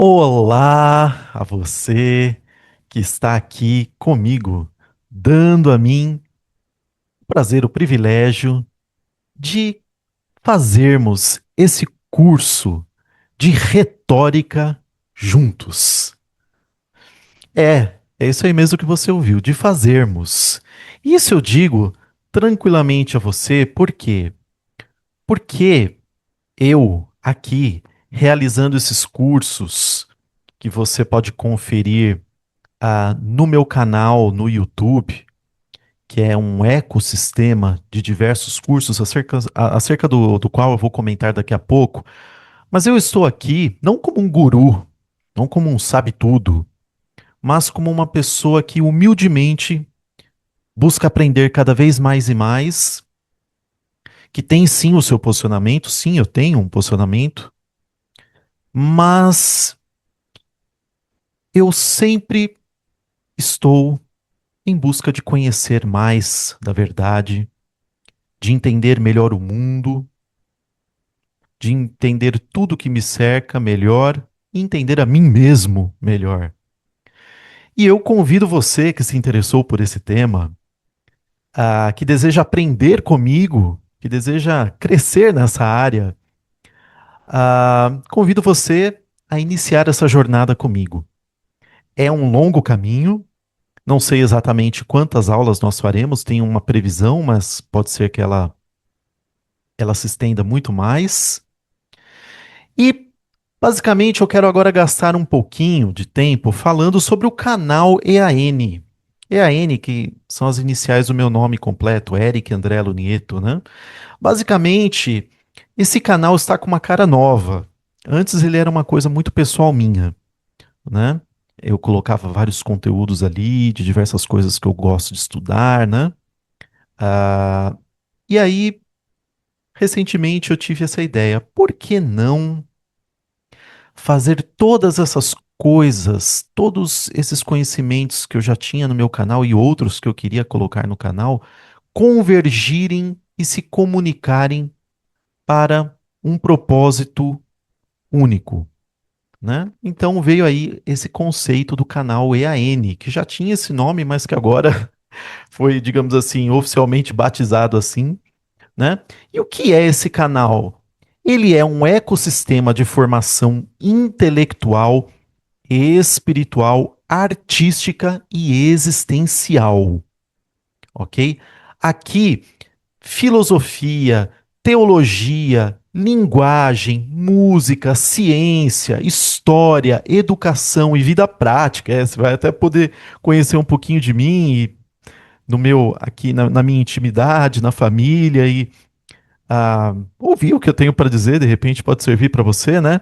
Olá a você que está aqui comigo, dando a mim o prazer, o privilégio de fazermos esse curso de retórica juntos. É isso aí mesmo que você ouviu, de fazermos. Isso eu digo tranquilamente a você, por quê? Porque eu aqui realizando esses cursos que você pode conferir no meu canal no YouTube, que é um ecossistema de diversos cursos acerca do qual eu vou comentar daqui a pouco. Mas eu estou aqui não como um guru, não como um sabe-tudo, mas como uma pessoa que humildemente busca aprender cada vez mais e mais, que tem sim o seu posicionamento, sim, eu tenho um posicionamento, mas eu sempre estou em busca de conhecer mais da verdade, de entender melhor o mundo, de entender tudo que me cerca melhor e entender a mim mesmo melhor. E eu convido você que se interessou por esse tema, que deseja aprender comigo, que deseja crescer nessa área, convido você a iniciar essa jornada comigo. É um longo caminho, não sei exatamente quantas aulas nós faremos, tem uma previsão, mas pode ser que ela se estenda muito mais. E basicamente eu quero agora gastar um pouquinho de tempo falando sobre o canal EAN. EAN, que são as iniciais do meu nome completo, Eric André Lunieto, né? Basicamente, esse canal está com uma cara nova. Antes ele era uma coisa muito pessoal minha, né? Eu colocava vários conteúdos ali de diversas coisas que eu gosto de estudar, né? Ah, e aí, recentemente eu tive essa ideia, por que não fazer todas essas coisas, todos esses conhecimentos que eu já tinha no meu canal e outros que eu queria colocar no canal, convergirem e se comunicarem para um propósito único, né? Então veio aí esse conceito do canal EAN, que já tinha esse nome, mas que agora foi, digamos assim, oficialmente batizado assim, né? E o que é esse canal? Ele é um ecossistema de formação intelectual, espiritual, artística e existencial, ok? Aqui, filosofia, teologia, linguagem, música, ciência, história, educação e vida prática. Você vai até poder conhecer um pouquinho de mim e no meu aqui na minha intimidade, na família e ouvir o que eu tenho para dizer, de repente pode servir para você, né?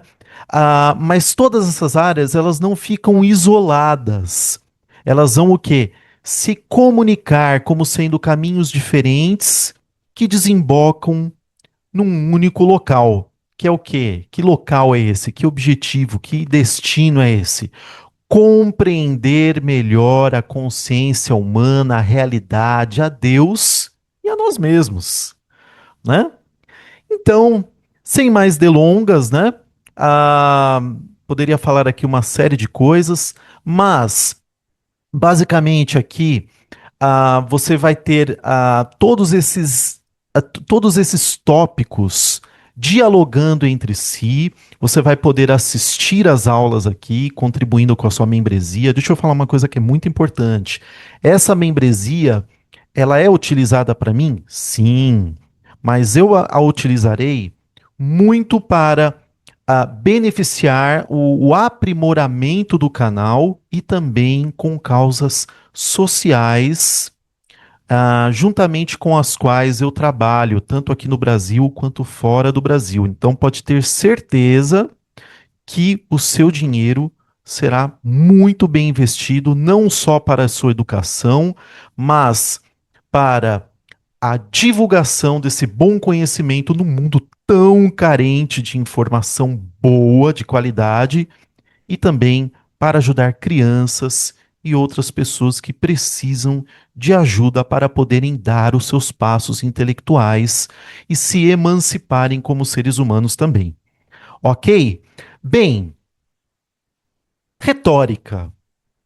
Mas todas essas áreas, elas não ficam isoladas. Elas vão o quê? Se comunicar como sendo caminhos diferentes que desembocam num único local. Que é o quê? Que local é esse? Que objetivo? Que destino é esse? Compreender melhor a consciência humana, a realidade, a Deus e a nós mesmos, né? Então, sem mais delongas, né? Ah, poderia falar aqui uma série de coisas, mas basicamente aqui você vai ter todos esses tópicos dialogando entre si. Você vai poder assistir às aulas aqui, contribuindo com a sua membresia. Deixa eu falar uma coisa que é muito importante. Essa membresia, ela é utilizada para mim? Sim, mas eu a utilizarei muito para beneficiar o aprimoramento do canal e também com causas sociais, juntamente com as quais eu trabalho, tanto aqui no Brasil quanto fora do Brasil. Então, pode ter certeza que o seu dinheiro será muito bem investido, não só para a sua educação, mas para a divulgação desse bom conhecimento no mundo tão carente de informação boa, de qualidade, e também para ajudar crianças e outras pessoas que precisam de ajuda para poderem dar os seus passos intelectuais e se emanciparem como seres humanos também. Ok? Bem, Retórica,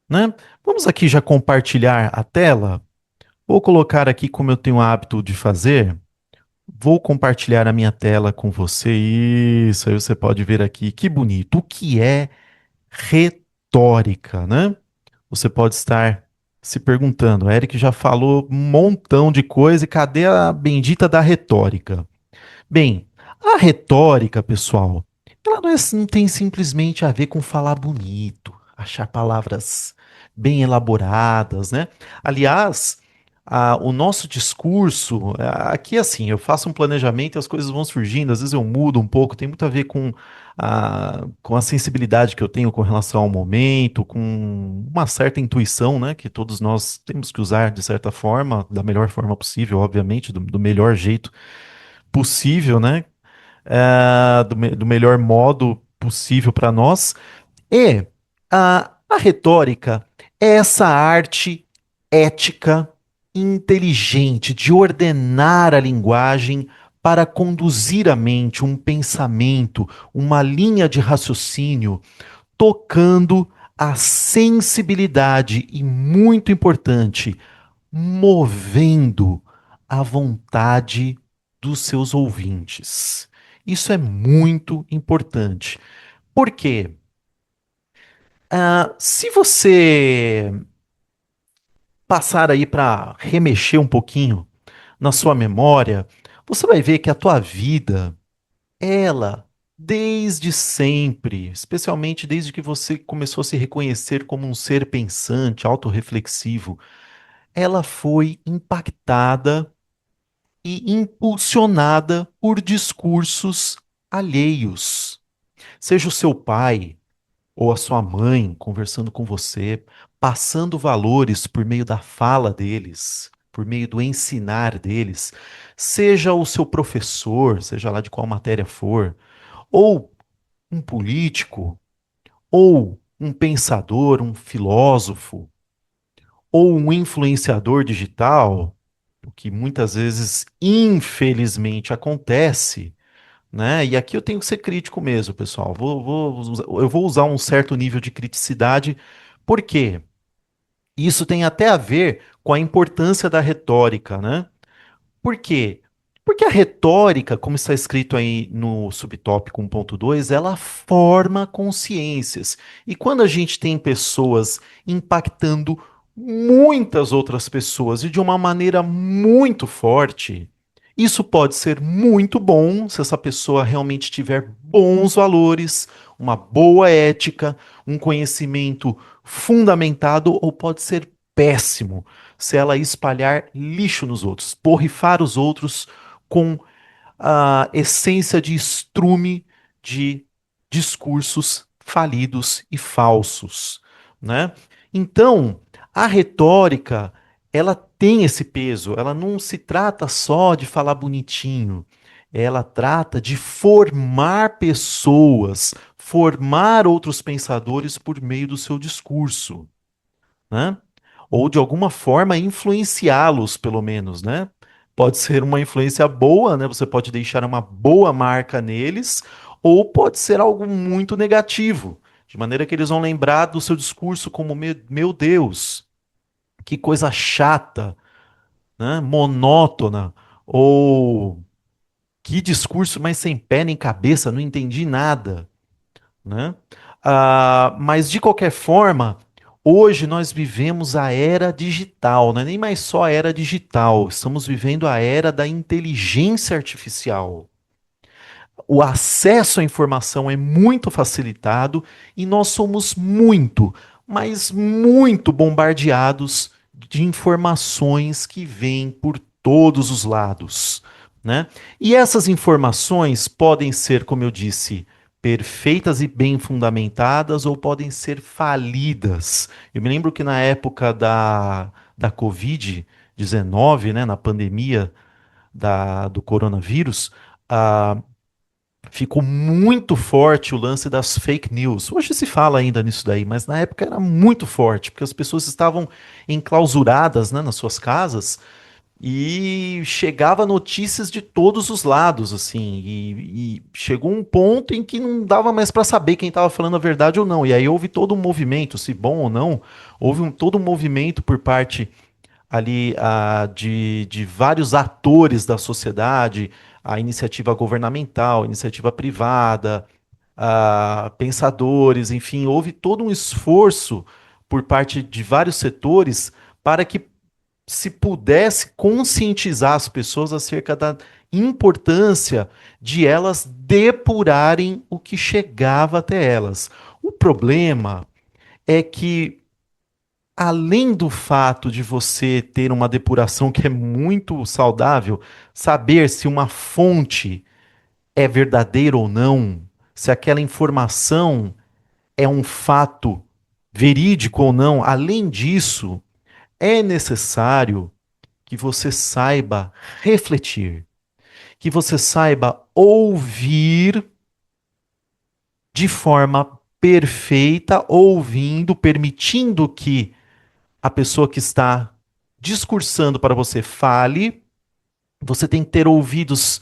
né? Vamos aqui já compartilhar a tela. Vou colocar aqui como eu tenho o hábito de fazer. Vou compartilhar a minha tela com você. Isso, aí você pode ver aqui. Que bonito. O que é retórica, né? Você pode estar se perguntando, o Eric já falou um montão de coisa e cadê a bendita da retórica? Bem, a retórica, pessoal, ela não tem simplesmente a ver com falar bonito, achar palavras bem elaboradas, né? Aliás, o nosso discurso, aqui assim, eu faço um planejamento e as coisas vão surgindo, às vezes eu mudo um pouco, tem muito a ver com a sensibilidade que eu tenho com relação ao momento, com uma certa intuição, né? Que todos nós temos que usar de certa forma, da melhor forma possível, obviamente, do melhor jeito possível, né? Do melhor modo possível para nós. E a retórica é essa arte ética, inteligente, de ordenar a linguagem para conduzir a mente, um pensamento, uma linha de raciocínio, tocando a sensibilidade e, muito importante, movendo a vontade dos seus ouvintes. Isso é muito importante. Por quê? Se você passar aí para remexer um pouquinho na sua memória, você vai ver que a tua vida, ela, desde sempre, especialmente desde que você começou a se reconhecer como um ser pensante, autorreflexivo, ela foi impactada e impulsionada por discursos alheios. Seja o seu pai ou a sua mãe conversando com você, passando valores por meio da fala deles, por meio do ensinar deles, seja o seu professor, seja lá de qual matéria for, ou um político, ou um pensador, um filósofo, ou um influenciador digital, o que muitas vezes, infelizmente, acontece, né? E aqui eu tenho que ser crítico mesmo, pessoal. Eu vou usar um certo nível de criticidade, porque isso tem até a ver com a importância da retórica, né? Por quê? Porque a retórica, como está escrito aí no subtópico 1.2, ela forma consciências. E quando a gente tem pessoas impactando muitas outras pessoas e de uma maneira muito forte, isso pode ser muito bom se essa pessoa realmente tiver bons valores, uma boa ética, um conhecimento fundamentado, ou pode ser péssimo se ela espalhar lixo nos outros, borrifar os outros com a essência de estrume de discursos falidos e falsos, né? Então, a retórica, ela tem esse peso, ela não se trata só de falar bonitinho, ela trata de formar pessoas, formar outros pensadores por meio do seu discurso, né? Ou de alguma forma influenciá-los, pelo menos, né? Pode ser uma influência boa, né? Você pode deixar uma boa marca neles, ou pode ser algo muito negativo, de maneira que eles vão lembrar do seu discurso como meu Deus, que coisa chata, né? Monótona, ou que discurso mais sem pé nem cabeça, não entendi nada, né? Mas de qualquer forma, hoje nós vivemos a era digital, não é nem mais só a era digital, estamos vivendo a era da inteligência artificial. O acesso à informação é muito facilitado e nós somos muito, mas muito bombardeados de informações que vêm por todos os lados, né? E essas informações podem ser, como eu disse, perfeitas e bem fundamentadas ou podem ser falidas. Eu me lembro que na época da Covid-19, né, na pandemia do coronavírus, ah, ficou muito forte o lance das fake news. Hoje se fala ainda nisso daí, mas na época era muito forte, porque as pessoas estavam enclausuradas, né, nas suas casas e chegava notícias de todos os lados, assim, e chegou um ponto em que não dava mais para saber quem estava falando a verdade ou não. E aí houve todo um movimento, se bom ou não, houve todo um movimento por parte ali de vários atores da sociedade, a iniciativa governamental, a iniciativa privada, pensadores, enfim, houve todo um esforço por parte de vários setores para que se pudesse conscientizar as pessoas acerca da importância de elas depurarem o que chegava até elas. O problema é que, além do fato de você ter uma depuração que é muito saudável, saber se uma fonte é verdadeira ou não, se aquela informação é um fato verídico ou não, além disso, é necessário que você saiba refletir, que você saiba ouvir de forma perfeita, ouvindo, permitindo que a pessoa que está discursando para você fale. Você tem que ter ouvidos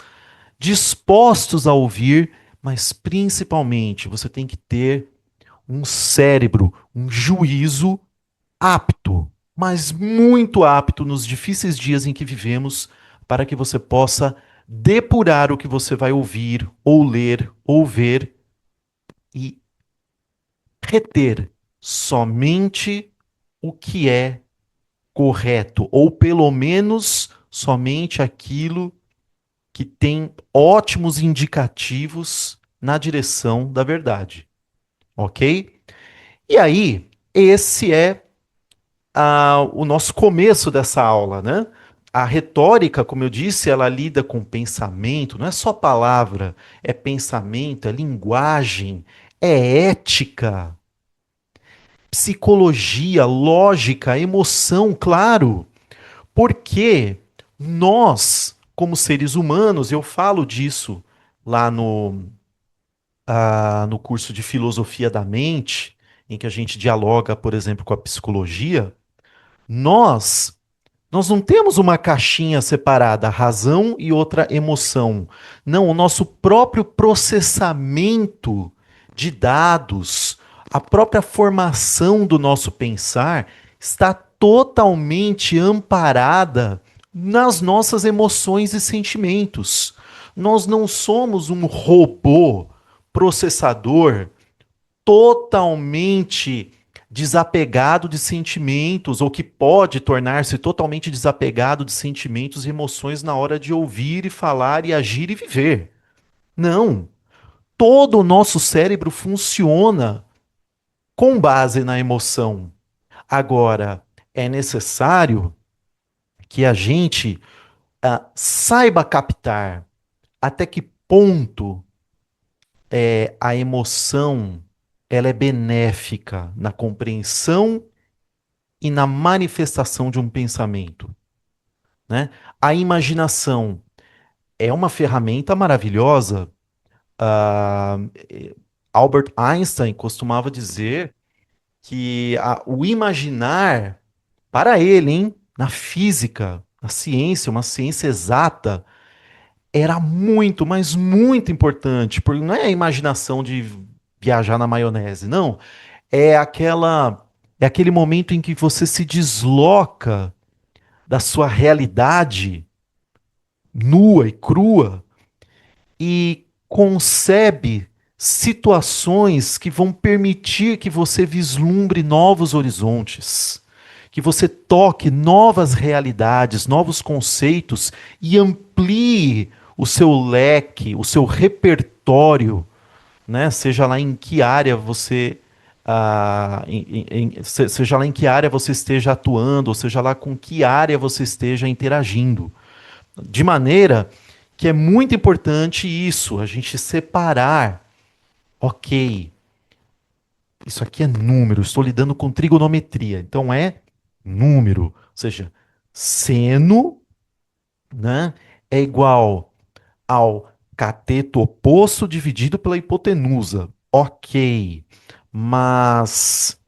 dispostos a ouvir, mas principalmente você tem que ter um cérebro, um juízo apto, mas muito apto nos difíceis dias em que vivemos, para que você possa depurar o que você vai ouvir, ou ler, ou ver e reter somente o que é correto, ou pelo menos somente aquilo que tem ótimos indicativos na direção da verdade, ok? E aí, esse é o nosso começo dessa aula, né? A retórica, como eu disse, ela lida com pensamento, não é só palavra, é pensamento, é linguagem, é ética, psicologia, lógica, emoção, claro. Porque nós, como seres humanos, eu falo disso lá no curso de filosofia da mente, em que a gente dialoga, por exemplo, com a psicologia, nós nós não temos uma caixinha separada, razão e outra emoção. Não, o nosso próprio processamento de dados, a própria formação do nosso pensar está totalmente amparada nas nossas emoções e sentimentos. Nós não somos um robô processador totalmente desapegado de sentimentos, ou que pode tornar-se totalmente desapegado de sentimentos e emoções na hora de ouvir e falar e agir e viver. Não. Todo o nosso cérebro funciona com base na emoção. Agora, é necessário que a gente saiba captar até que ponto a emoção ela é benéfica na compreensão e na manifestação de um pensamento, né? A imaginação é uma ferramenta maravilhosa. Ah, Albert Einstein costumava dizer que o imaginar, para ele, hein, na física, na ciência, uma ciência exata, era muito, mas muito importante, porque não é a imaginação de viajar na maionese, não. É aquela, é aquele momento em que você se desloca da sua realidade nua e crua e concebe situações que vão permitir que você vislumbre novos horizontes, que você toque novas realidades, novos conceitos e amplie o seu leque, o seu repertório, né? Seja lá em que área você seja lá em que área você esteja atuando, ou seja lá com que área você esteja interagindo. De maneira que é muito importante isso, a gente separar. Ok, isso aqui é número, estou lidando com trigonometria, então é número. Ou seja, seno, né, é igual ao cateto oposto dividido pela hipotenusa. Ok, mas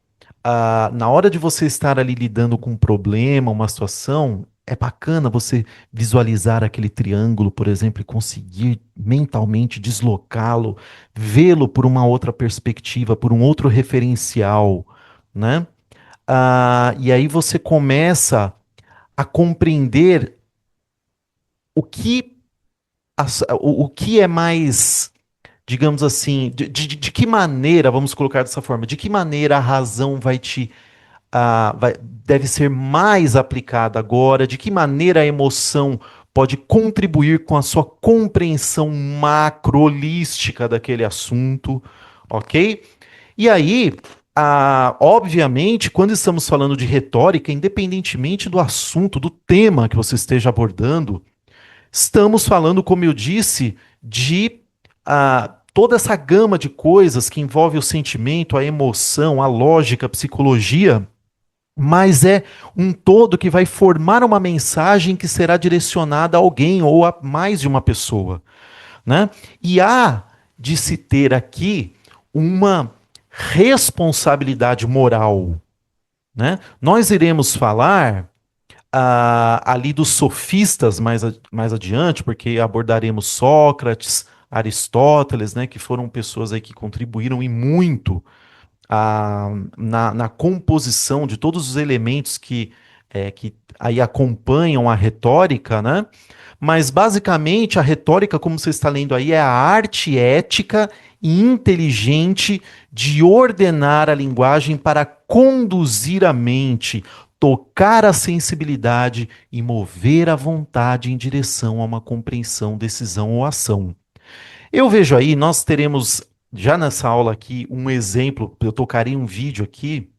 na hora de você estar ali lidando com um problema, uma situação, é bacana você visualizar aquele triângulo, por exemplo, e conseguir mentalmente deslocá-lo, vê-lo por uma outra perspectiva, por um outro referencial, né? E aí você começa a compreender o que, o que é mais, digamos assim, de que maneira, vamos colocar dessa forma, de que maneira a razão vai te deve ser mais aplicada agora, de que maneira a emoção pode contribuir com a sua compreensão macro-holística daquele assunto, ok? E aí, obviamente, quando estamos falando de retórica, independentemente do assunto, do tema que você esteja abordando, estamos falando, como eu disse, de toda essa gama de coisas que envolve o sentimento, a emoção, a lógica, a psicologia, mas é um todo que vai formar uma mensagem que será direcionada a alguém ou a mais de uma pessoa, né? E há de se ter aqui uma responsabilidade moral, né? Nós iremos falar ali dos sofistas mais adiante, porque abordaremos Sócrates, Aristóteles, né, que foram pessoas aí que contribuíram e muito na composição de todos os elementos que aí acompanham a retórica, né? Mas basicamente a retórica, como você está lendo aí, é a arte ética e inteligente de ordenar a linguagem para conduzir a mente, tocar a sensibilidade e mover a vontade em direção a uma compreensão, decisão ou ação. Eu vejo aí, nós teremos já nessa aula aqui um exemplo, eu tocarei um vídeo aqui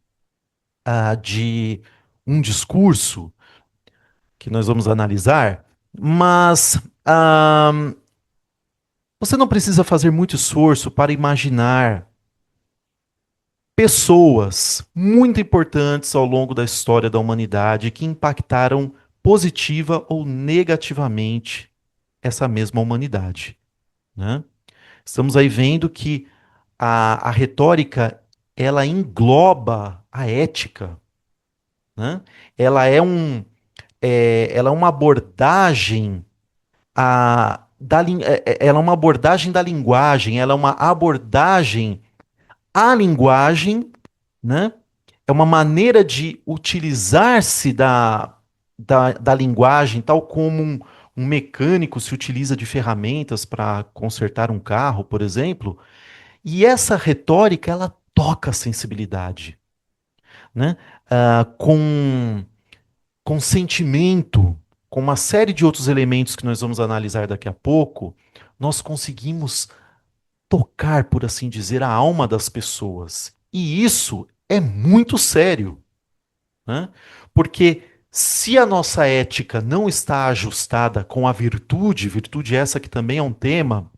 de um discurso que nós vamos analisar, mas você não precisa fazer muito esforço para imaginar pessoas muito importantes ao longo da história da humanidade que impactaram positiva ou negativamente essa mesma humanidade, né? Estamos aí vendo que a retórica ela engloba a ética, né? Ela é ela é uma abordagem ela é uma abordagem da linguagem, ela é uma abordagem à linguagem, né? É uma maneira de utilizar-se da linguagem, tal como um mecânico se utiliza de ferramentas para consertar um carro, por exemplo. E essa retórica, ela toca a sensibilidade, né? Com sentimento, com uma série de outros elementos que nós vamos analisar daqui a pouco, nós conseguimos tocar, por assim dizer, a alma das pessoas. E isso é muito sério, né? Porque se a nossa ética não está ajustada com a virtude, virtude essa que também é um tema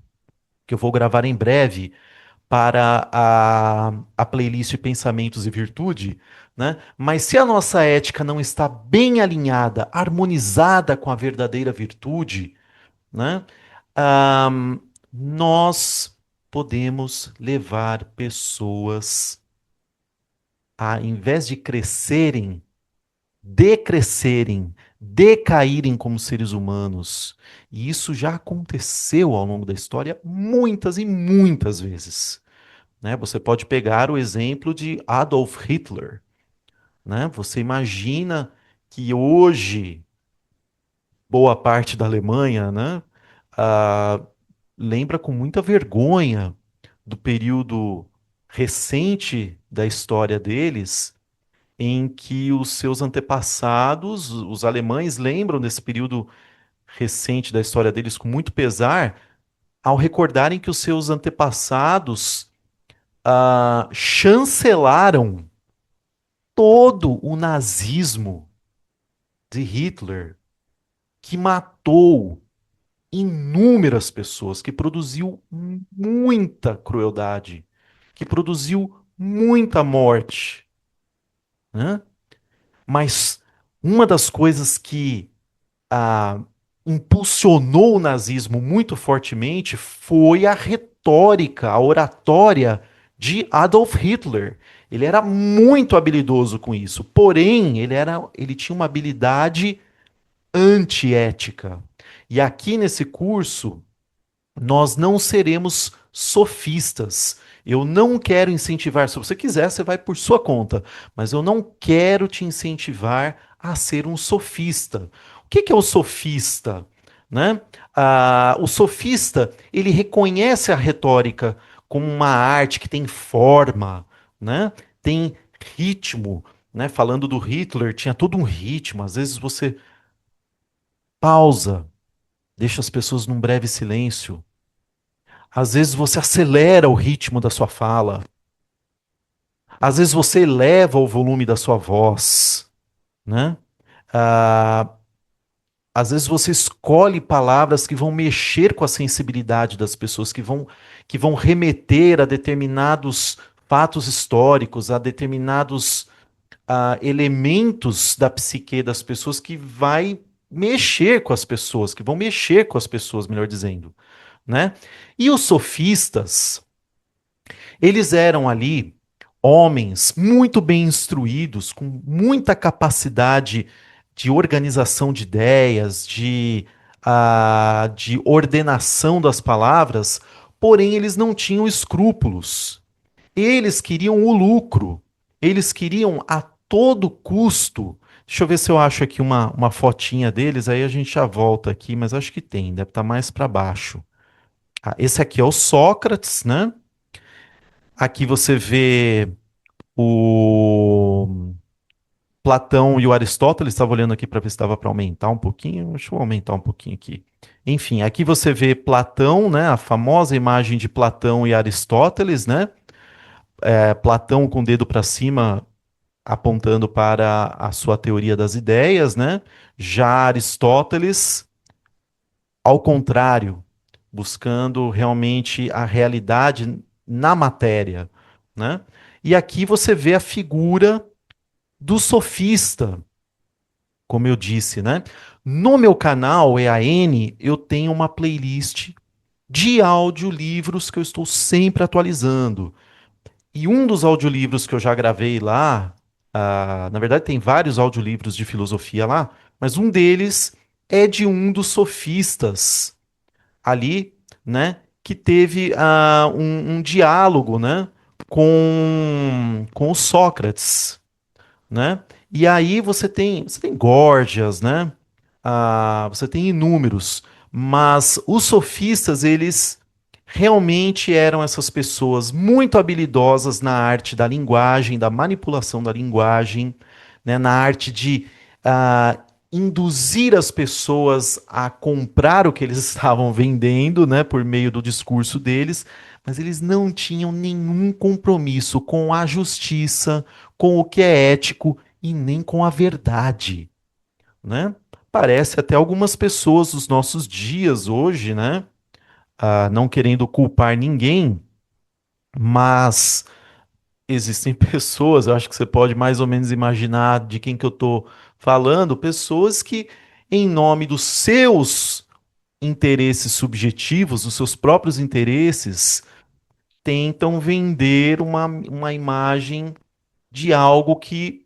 que eu vou gravar em breve, para a playlist Pensamentos e Virtude, né? Mas se a nossa ética não está bem alinhada, harmonizada com a verdadeira virtude, né? Ahm, nós podemos levar pessoas a, em vez de crescerem, decrescerem, decaírem como seres humanos. E isso já aconteceu ao longo da história muitas e muitas vezes, né? Você pode pegar o exemplo de Adolf Hitler, né? Você imagina que hoje boa parte da Alemanha, né, ah, lembra com muita vergonha do período recente da história deles, em que os seus antepassados, os alemães, lembram desse período recente da história deles com muito pesar, ao recordarem que os seus antepassados chancelaram todo o nazismo de Hitler, que matou inúmeras pessoas, que produziu muita crueldade, que produziu muita morte, né? Mas uma das coisas que ah, impulsionou o nazismo muito fortemente foi a retórica, a oratória de Adolf Hitler. Ele era muito habilidoso com isso, porém ele tinha uma habilidade antiética. E aqui nesse curso, nós não seremos sofistas. Eu não quero incentivar. Se você quiser, você vai por sua conta. Mas eu não quero te incentivar a ser um sofista. O que é o sofista? Né? O sofista, ele reconhece a retórica como uma arte que tem forma, né? Tem ritmo. Né? Falando do Hitler, tinha todo um ritmo. Às vezes você pausa, deixa as pessoas num breve silêncio. Às vezes você acelera o ritmo da sua fala. Às vezes você eleva o volume da sua voz, né? Ah, às vezes você escolhe palavras que vão mexer com a sensibilidade das pessoas, que vão remeter a determinados fatos históricos, a determinados elementos da psique das pessoas que vai mexer com as pessoas, que vão mexer com as pessoas, melhor dizendo, né? E os sofistas, eles eram ali homens muito bem instruídos, com muita capacidade de organização de ideias, de ordenação das palavras, porém eles não tinham escrúpulos. Eles queriam o lucro, eles queriam a todo custo. Deixa eu ver se eu acho aqui uma fotinha deles, aí a gente já volta aqui, mas acho que tem, deve estar mais para baixo. Esse aqui é o Sócrates, né? Aqui você vê o Platão e o Aristóteles. Estava olhando aqui para ver se dava para aumentar um pouquinho. Deixa eu aumentar um pouquinho aqui. Enfim, aqui você vê Platão, né? A famosa imagem de Platão e Aristóteles, né? Platão com o dedo para cima, apontando para a sua teoria das ideias, né? Já Aristóteles, ao contrário, buscando realmente a realidade na matéria, né? E aqui você vê a figura do sofista, como eu disse, né? No meu canal EAN, eu tenho uma playlist de audiolivros que eu estou sempre atualizando. E um dos audiolivros que eu já gravei lá, na verdade tem vários audiolivros de filosofia lá, mas um deles é de um dos sofistas ali, né? Que teve um diálogo, né? Com o Sócrates, né? E aí você tem Górgias, né? Você tem inúmeros, mas os sofistas, eles realmente eram essas pessoas muito habilidosas na arte da linguagem, da manipulação da linguagem, né? Na arte de ah, induzir as pessoas a comprar o que eles estavam vendendo, né? Por meio do discurso deles, mas eles não tinham nenhum compromisso com a justiça, com o que é ético e nem com a verdade, né? Parece até algumas pessoas dos nossos dias hoje, né? Não querendo culpar ninguém, mas existem pessoas, eu acho que você pode mais ou menos imaginar de quem que eu estou falando, pessoas que, em nome dos seus interesses subjetivos, dos seus próprios interesses, tentam vender uma imagem de algo que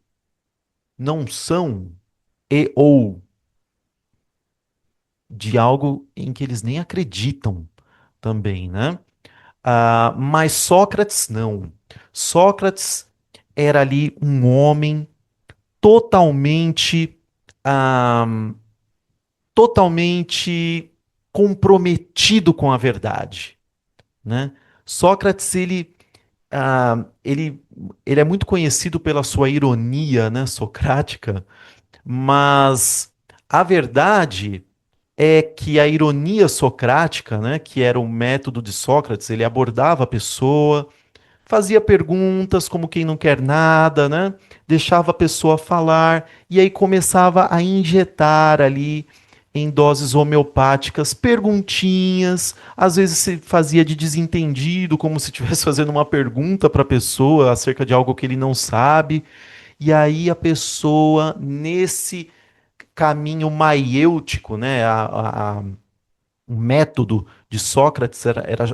não são e ou de algo em que eles nem acreditam também, né? Mas Sócrates não. Sócrates era ali um homem totalmente, ah, totalmente comprometido com a verdade, né? Sócrates, ele é muito conhecido pela sua ironia, né, socrática, mas a verdade é que a ironia socrática, né, que era o método de Sócrates, ele abordava a pessoa, fazia perguntas como quem não quer nada, né? Deixava a pessoa falar e aí começava a injetar ali em doses homeopáticas perguntinhas, às vezes se fazia de desentendido, como se estivesse fazendo uma pergunta para a pessoa acerca de algo que ele não sabe. E aí a pessoa nesse caminho maiêutico, né? O método de Sócrates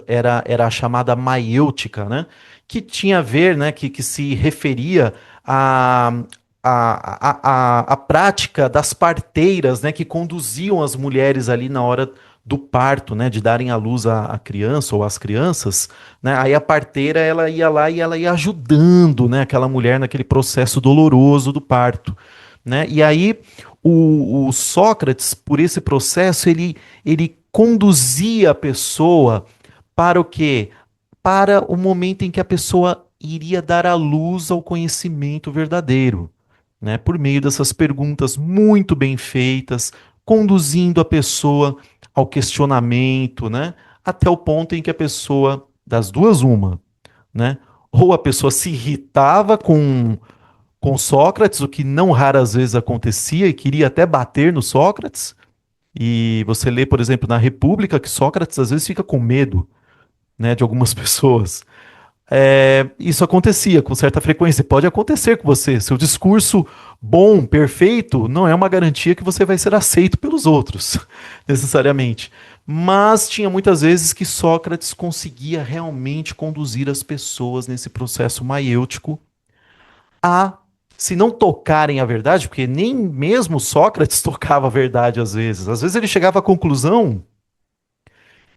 era a chamada maiêutica, né? Que tinha a ver, né? Que se referia a, a prática das parteiras, né, que conduziam as mulheres ali na hora do parto, né, de darem à luz à criança ou às crianças, né, aí a parteira ela ia lá e ela ia ajudando, né, aquela mulher naquele processo doloroso do parto, né, e aí o Sócrates, por esse processo, ele conduzia a pessoa para o quê? Para o momento em que a pessoa iria dar à luz ao conhecimento verdadeiro, né? Por meio dessas perguntas muito bem feitas, conduzindo a pessoa ao questionamento, né? Até o ponto em que a pessoa, das duas, uma, né? Ou a pessoa se irritava com Sócrates, o que não raras vezes acontecia, e queria até bater no Sócrates. E você lê, por exemplo, na República, que Sócrates às vezes fica com medo, né, de algumas pessoas. Isso acontecia com certa frequência. Pode acontecer com você. Seu discurso bom, perfeito, não é uma garantia que você vai ser aceito pelos outros, necessariamente. Mas tinha muitas vezes que Sócrates conseguia realmente conduzir as pessoas nesse processo maiêutico a, se não tocarem a verdade, porque nem mesmo Sócrates tocava a verdade às vezes. Às vezes ele chegava à conclusão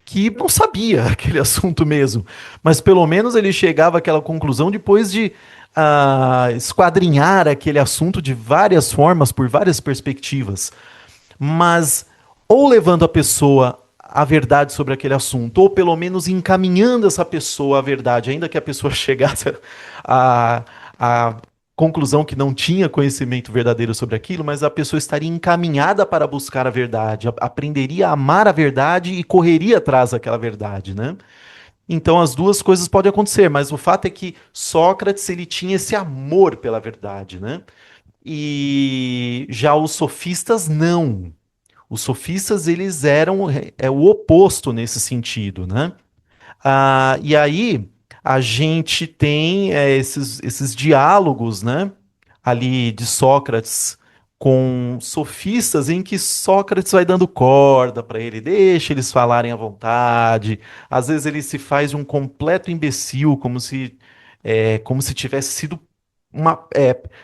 que não sabia aquele assunto mesmo. Mas pelo menos ele chegava àquela conclusão depois de esquadrinhar aquele assunto de várias formas, por várias perspectivas. Mas ou levando a pessoa à verdade sobre aquele assunto, ou pelo menos encaminhando essa pessoa à verdade, ainda que a pessoa chegasse a conclusão que não tinha conhecimento verdadeiro sobre aquilo, mas a pessoa estaria encaminhada para buscar a verdade, aprenderia a amar a verdade e correria atrás daquela verdade, né? Então as duas coisas podem acontecer, mas o fato é que Sócrates ele tinha esse amor pela verdade, né? E já os sofistas não. Os sofistas eles eram o oposto nesse sentido, né? E aí a gente tem esses diálogos, né? Ali de Sócrates com sofistas em que Sócrates vai dando corda para ele, deixa eles falarem à vontade. Às vezes ele se faz de um completo imbecil, como se tivesse sido uma,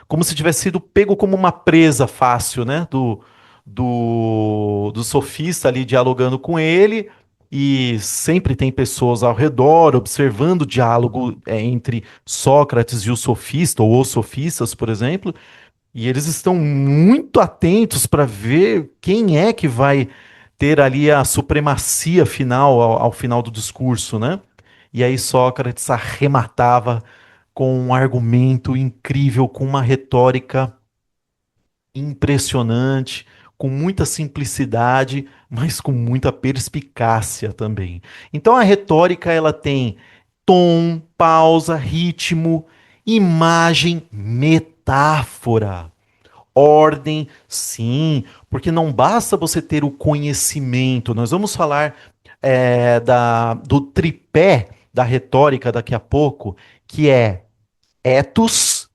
como se tivesse sido pego como uma presa fácil, né? Do sofista ali dialogando com ele. E sempre tem pessoas ao redor observando o diálogo entre Sócrates e o sofista, ou os sofistas, por exemplo, e eles estão muito atentos para ver quem é que vai ter ali a supremacia final ao final do discurso, né? E aí Sócrates arrematava com um argumento incrível, com uma retórica impressionante, com muita simplicidade, mas com muita perspicácia também. Então a retórica ela tem tom, pausa, ritmo, imagem, metáfora. Ordem, sim, porque não basta você ter o conhecimento. Nós vamos falar do tripé da retórica daqui a pouco, que é ethos,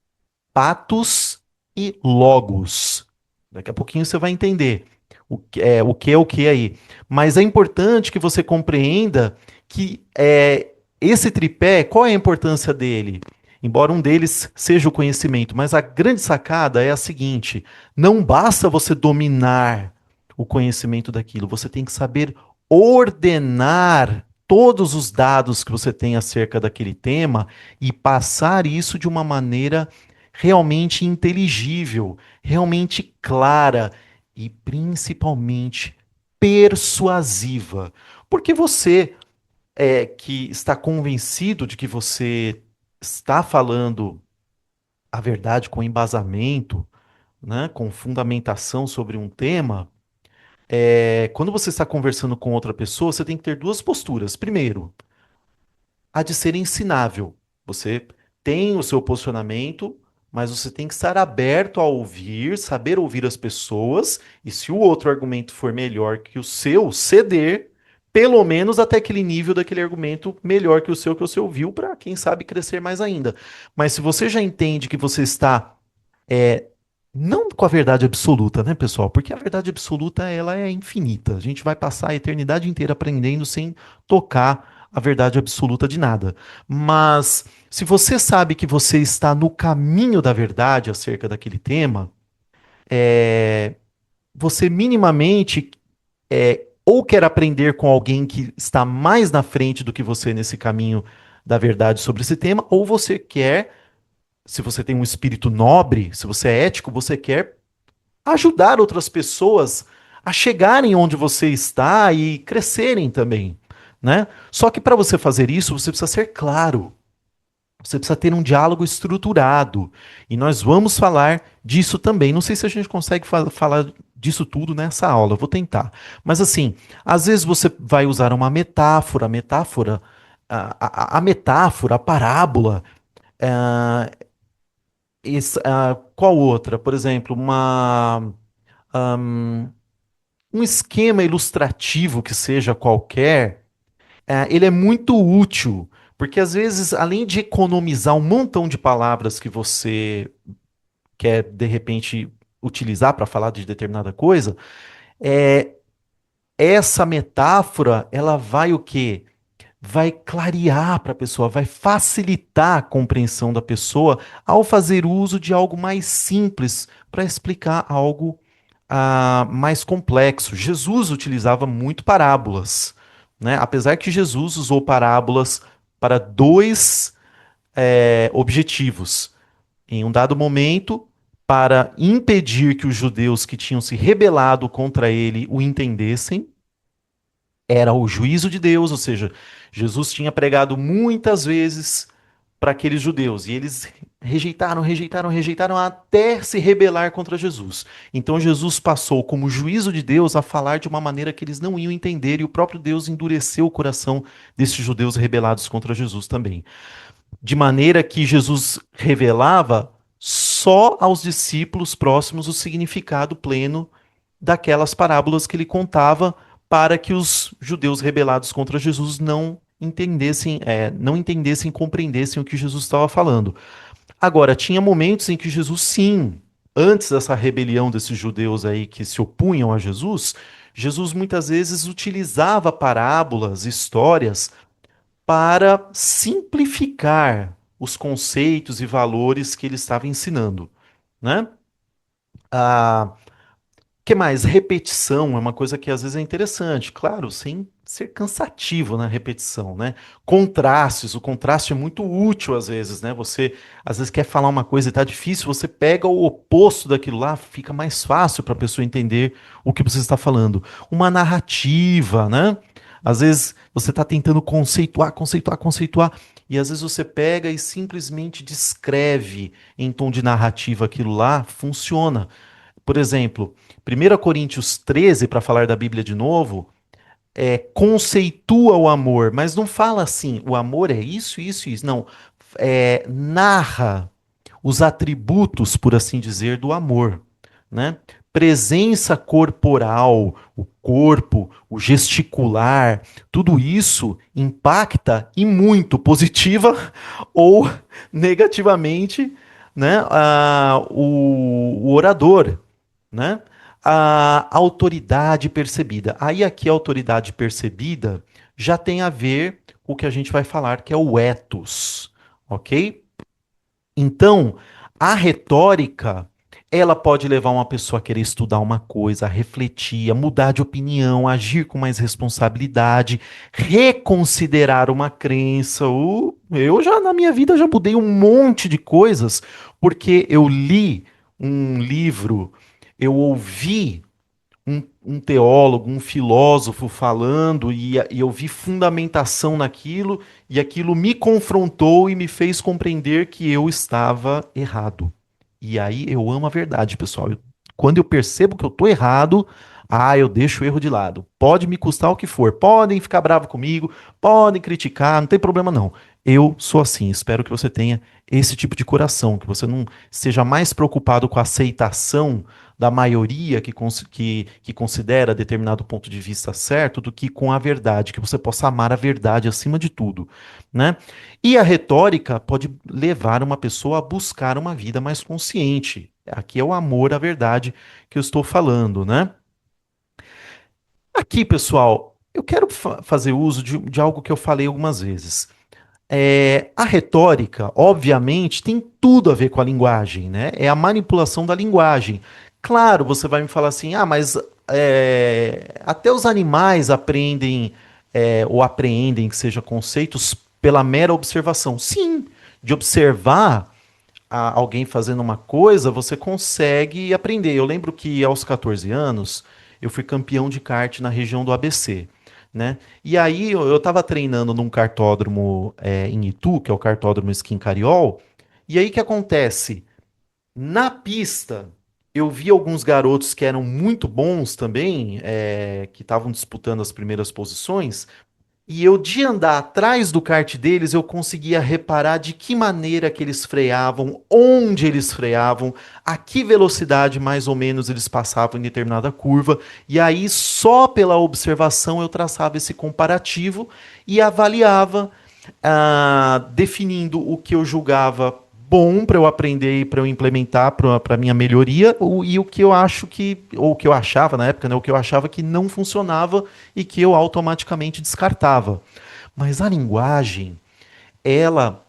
patos e logos. Daqui a pouquinho você vai entender o que aí. Mas é importante que você compreenda que esse tripé, qual é a importância dele? Embora um deles seja o conhecimento, mas a grande sacada é a seguinte: não basta você dominar o conhecimento daquilo, você tem que saber ordenar todos os dados que você tem acerca daquele tema e passar isso de uma maneira realmente inteligível, realmente clara e principalmente persuasiva. Porque você que está convencido de que você está falando a verdade com embasamento, né, com fundamentação sobre um tema, quando você está conversando com outra pessoa, você tem que ter duas posturas. Primeiro, a de ser ensinável. Você tem o seu posicionamento, mas você tem que estar aberto a ouvir, saber ouvir as pessoas, e se o outro argumento for melhor que o seu, ceder, pelo menos até aquele nível daquele argumento melhor que o seu ouviu, para quem sabe crescer mais ainda. Mas se você já entende que você está é, não com a verdade absoluta, né, pessoal? Porque a verdade absoluta ela é infinita. A gente vai passar a eternidade inteira aprendendo sem tocar a verdade absoluta de nada. Mas se você sabe que você está no caminho da verdade acerca daquele tema, você minimamente ou quer aprender com alguém que está mais na frente do que você nesse caminho da verdade sobre esse tema, ou você quer, se você tem um espírito nobre, se você é ético, você quer ajudar outras pessoas a chegarem onde você está e crescerem também, né? Só que para você fazer isso, você precisa ser claro. Você precisa ter um diálogo estruturado. E nós vamos falar disso também. Não sei se a gente consegue falar disso tudo nessa aula, eu vou tentar. Mas assim, às vezes você vai usar uma metáfora, a metáfora, a parábola. ah, qual outra? Por exemplo, um esquema ilustrativo que seja qualquer, ele é muito útil. Porque às vezes, além de economizar um montão de palavras que você quer, de repente, utilizar para falar de determinada coisa, é, essa metáfora, ela vai o quê? Vai clarear para a pessoa, vai facilitar a compreensão da pessoa ao fazer uso de algo mais simples para explicar algo mais complexo. Jesus utilizava muito parábolas, né? Apesar que Jesus usou parábolas para dois objetivos. Em um dado momento, para impedir que os judeus que tinham se rebelado contra ele o entendessem, era o juízo de Deus, ou seja, Jesus tinha pregado muitas vezes para aqueles judeus e eles rejeitaram, rejeitaram, rejeitaram até se rebelar contra Jesus. Então Jesus passou como juízo de Deus a falar de uma maneira que eles não iam entender e o próprio Deus endureceu o coração desses judeus rebelados contra Jesus também. De maneira que Jesus revelava só aos discípulos próximos o significado pleno daquelas parábolas que ele contava para que os judeus rebelados contra Jesus não entendessem, compreendessem o que Jesus estava falando. Agora, tinha momentos em que Jesus, sim, antes dessa rebelião desses judeus aí que se opunham a Jesus, Jesus muitas vezes utilizava parábolas, histórias, para simplificar os conceitos e valores que ele estava ensinando, né? Ah, que mais? Repetição é uma coisa que às vezes é interessante, claro, sem ser cansativo na repetição, né? Contrastes, o contraste é muito útil às vezes, né? Você às vezes quer falar uma coisa e tá difícil, você pega o oposto daquilo lá, fica mais fácil para a pessoa entender o que você está falando. Uma narrativa, né? Às vezes você está tentando conceituar, conceituar, conceituar, e às vezes você pega e simplesmente descreve em tom de narrativa aquilo lá, funciona. Por exemplo, 1 Coríntios 13, para falar da Bíblia de novo, conceitua o amor, mas não fala assim, o amor é isso, isso, isso. Não. Narra os atributos, por assim dizer, do amor, né? Presença corporal, o corpo, o gesticular, tudo isso impacta e muito positiva ou negativamente, né, o orador, né? A autoridade percebida. Aí aqui a autoridade percebida já tem a ver com o que a gente vai falar, que é o ethos, ok? Então, a retórica, ela pode levar uma pessoa a querer estudar uma coisa, a refletir, a mudar de opinião, a agir com mais responsabilidade, reconsiderar uma crença. Eu já na minha vida já mudei um monte de coisas porque eu li um livro, eu ouvi um teólogo, um filósofo falando, e eu vi fundamentação naquilo, e aquilo me confrontou e me fez compreender que eu estava errado. E aí eu amo a verdade, pessoal. Quando eu percebo que eu estou errado, eu deixo o erro de lado. Pode me custar o que for. Podem ficar bravo comigo, podem criticar, não tem problema não. Eu sou assim. Espero que você tenha esse tipo de coração, que você não seja mais preocupado com a aceitação da maioria que considera determinado ponto de vista certo do que com a verdade, que você possa amar a verdade acima de tudo, né? E a retórica pode levar uma pessoa a buscar uma vida mais consciente. Aqui é o amor à verdade que eu estou falando, né? Aqui, pessoal, eu quero fazer uso de algo que eu falei algumas vezes. A retórica, obviamente, tem tudo a ver com a linguagem, né? É a manipulação da linguagem. Claro, você vai me falar assim, mas até os animais aprendem ou apreendem, que seja conceitos, pela mera observação. Sim, de observar alguém fazendo uma coisa, você consegue aprender. Eu lembro que aos 14 anos, eu fui campeão de kart na região do ABC, né? E aí eu estava treinando num kartódromo em Itu, que é o kartódromo Skin Cariol, e aí o que acontece? Na pista, eu vi alguns garotos que eram muito bons também, que estavam disputando as primeiras posições, e eu, de andar atrás do kart deles, eu conseguia reparar de que maneira que eles freavam, onde eles freavam, a que velocidade mais ou menos eles passavam em determinada curva. E aí, só pela observação, eu traçava esse comparativo e avaliava, definindo o que eu julgava bom para eu aprender e para eu implementar para minha melhoria, e o que eu acho que, ou o que eu achava na época, né, o que eu achava que não funcionava e que eu automaticamente descartava. Mas a linguagem, ela,